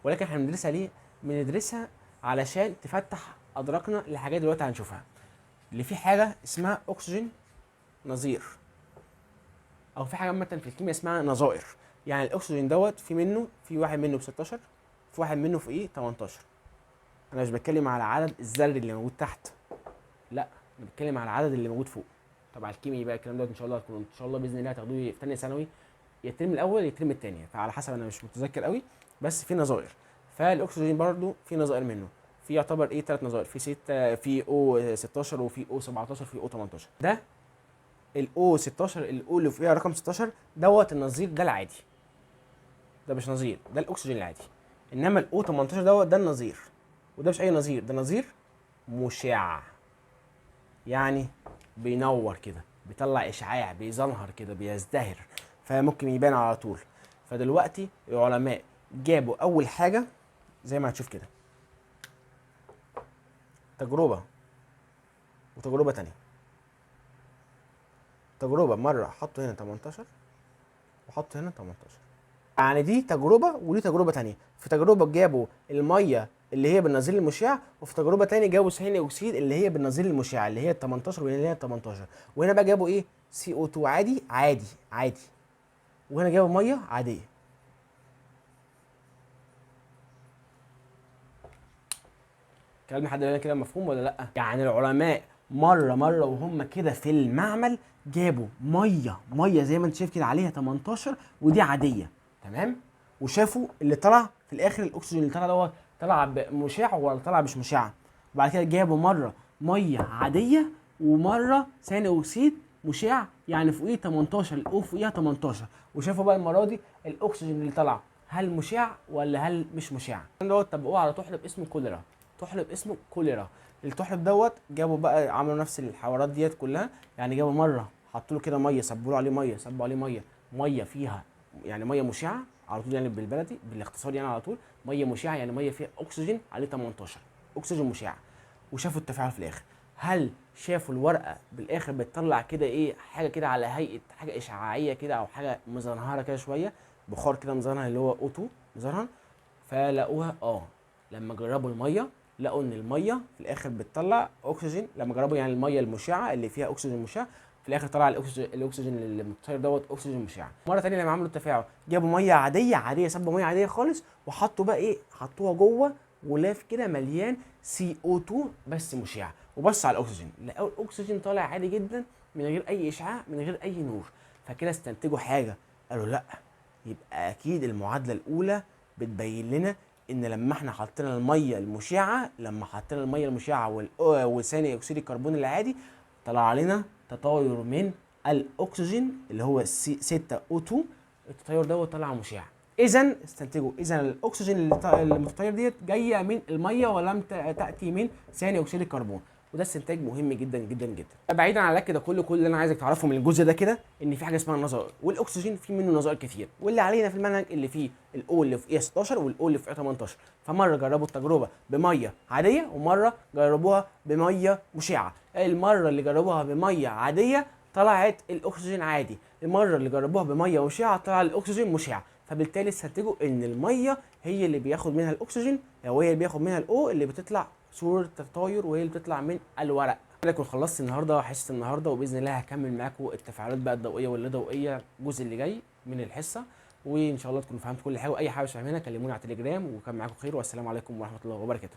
A: ولكن احنا بندرسها ليه؟ بندرسها علشان تفتح ادراكنا لحاجات دلوقتي هنشوفها. اللي في حاجه اسمها اكسجين نظير، او في حاجه عامه في الكيمياء اسمها نظائر. يعني الاكسجين دوت في واحد منه ب 16، في واحد منه في ايه 18. انا مش بتكلم على عدد الذري اللي موجود تحت، لا انا بتكلم على العدد اللي موجود فوق. طبعا الكيمياء بقى الكلام دوت ان شاء الله هتكون ان شاء الله باذن الله هتاخدوه في ثانيه ثانوي، يا الترم الاول يا الترم الثاني، فعلى حسب انا مش متذكر قوي، بس في نظائر. فالاكسجين برضو في نظائر منه، في يعتبر ايه 3 نظائر، في 6، في او 16 وفي او 17 في او 18. ده الاو 16 الاو اللي فيها رقم 16 دوت النظير ده العادي، ده مش نظير، ده الاكسجين العادي. انما الاو 18 دوت ده النظير، وده مش اي نظير، ده نظير مشع، يعني بينور كده، بيطلع اشعاع، بيزنهر كده، بيزدهر، فممكن يبان على طول. فدلوقتي العلماء جابوا اول حاجه زي ما هتشوف كده، تجربه وتجربه تانية. تجربه مره حطوا هنا 18 وحطوا هنا 18، يعني دي تجربه ودي تجربه تانية. في تجربه جابوا الميه اللي هي بالنظير المشع، وفي تجربه تانية جابوا ثاني اكسيد اللي هي بالنظير المشع اللي هي 18 واللي هي 18. وهنا بقى جابوا ايه CO2 عادي عادي عادي، وهنا جابوا ميه عاديه. كلام لحد هنا كده مفهوم ولا لا؟ يعني العلماء مره وهم كده في المعمل جابوا ميه زي ما انت شايف كده عليها 18 ودي عاديه، تمام؟ وشافوا اللي طلع في الاخر الاكسجين اللي طلع دوت طلع مشع ولا طلع مش مشع. وبعد كده جابوا مره ميه عاديه ومره ثاني اكسيد مشع، يعني فوقيه 18 الاو فوقيها 18، وشافوا بقى المره دي الاكسجين اللي طلع هل مشع ولا هل مش مشع. دوت طبقوه على طحلب اسمه كوليرا، طحلب اسمه كوليرا. الطحلب دوت جابوا بقى عملوا نفس الحوارات ديت كلها، يعني جابوا مره حطوا له كده ميه، صبوا له عليه ميه، صبوا عليه ميه فيها يعني ميه مشعه على طول، يعني بالبلدي بالاختصار يعني على طول ميه مشعه، يعني ميه فيها اكسجين عليه 18 اكسجين مشع. وشافوا التفاعل في الاخر، هل شافوا الورقه بالاخر بتطلع كده ايه حاجه كده على هيئه حاجه اشعاعيه كده او حاجه مزنهره كده شويه، بخار كده مزنهر اللي هو O2 مزنهر. فلقوها لما جربوا الميه لقوا ان الميه في الاخر بتطلع اكسجين. لما جربوا يعني الميه المشعه اللي فيها اكسجين مشع، في الاخر طلع الاكسجين اللي متطير دوت اكسجين مشع. مره ثانيه لما عملوا التفاعل جابوا ميه عاديه صبوا ميه عاديه خالص وحطوا بقى ايه، حطوها جوه غلاف كده مليان CO2 بس مشع، وبص على الاكسجين لقوا الاكسجين طالع عادي جدا من غير اي اشعاع من غير اي نور. فكده استنتجوا حاجه، قالوا لا يبقى اكيد المعادله الاولى بتبين لنا ان لما احنا حطينا الميه المشعه، وثاني اكسيد الكربون العادي، طلع لنا تطاير من الاكسجين اللي هو 6O2. التطاير دوت طلع مشع. اذا استنتجوا اذا الاكسجين اللي متطير ديت جايه من الميه ولم تاتي من ثاني اكسيد الكربون. وده استنتاج مهم جدا جدا جدا. بعيدا عن كده كل اللي انا عايزك تعرفه من الجزء ده كده ان في حاجه اسمها النظائر، والاكسجين في منه نظائر كتير، واللي علينا في المنهج اللي فيه الاو اللي في 16 والاو اللي في 18. فمره جربوا التجربه بميه عاديه ومره جربوها بميه مشعه. المره اللي جربوها بميه عاديه طلعت الاكسجين عادي، المره اللي جربوها بميه مشعه طلع الاكسجين مشع. فبالتالي استنتجوا ان الميه هي اللي بياخد منها الاكسجين، وهي اللي بياخد منها الاو اللي بتطلع صورة تطاير، وهي اللي بتطلع من الورق. كده اكون خلصت النهارده حصه النهارده، وباذن الله هكمل معاكم التفاعلات بقى الضوئيه واللا ضوئيه الجزء اللي جاي من الحصه، وان شاء الله تكونوا فهمتوا كل حاجه، واي حاجه مش فاهمينها كلموني على التليجرام. وكان معاكم خير، والسلام عليكم ورحمه الله وبركاته.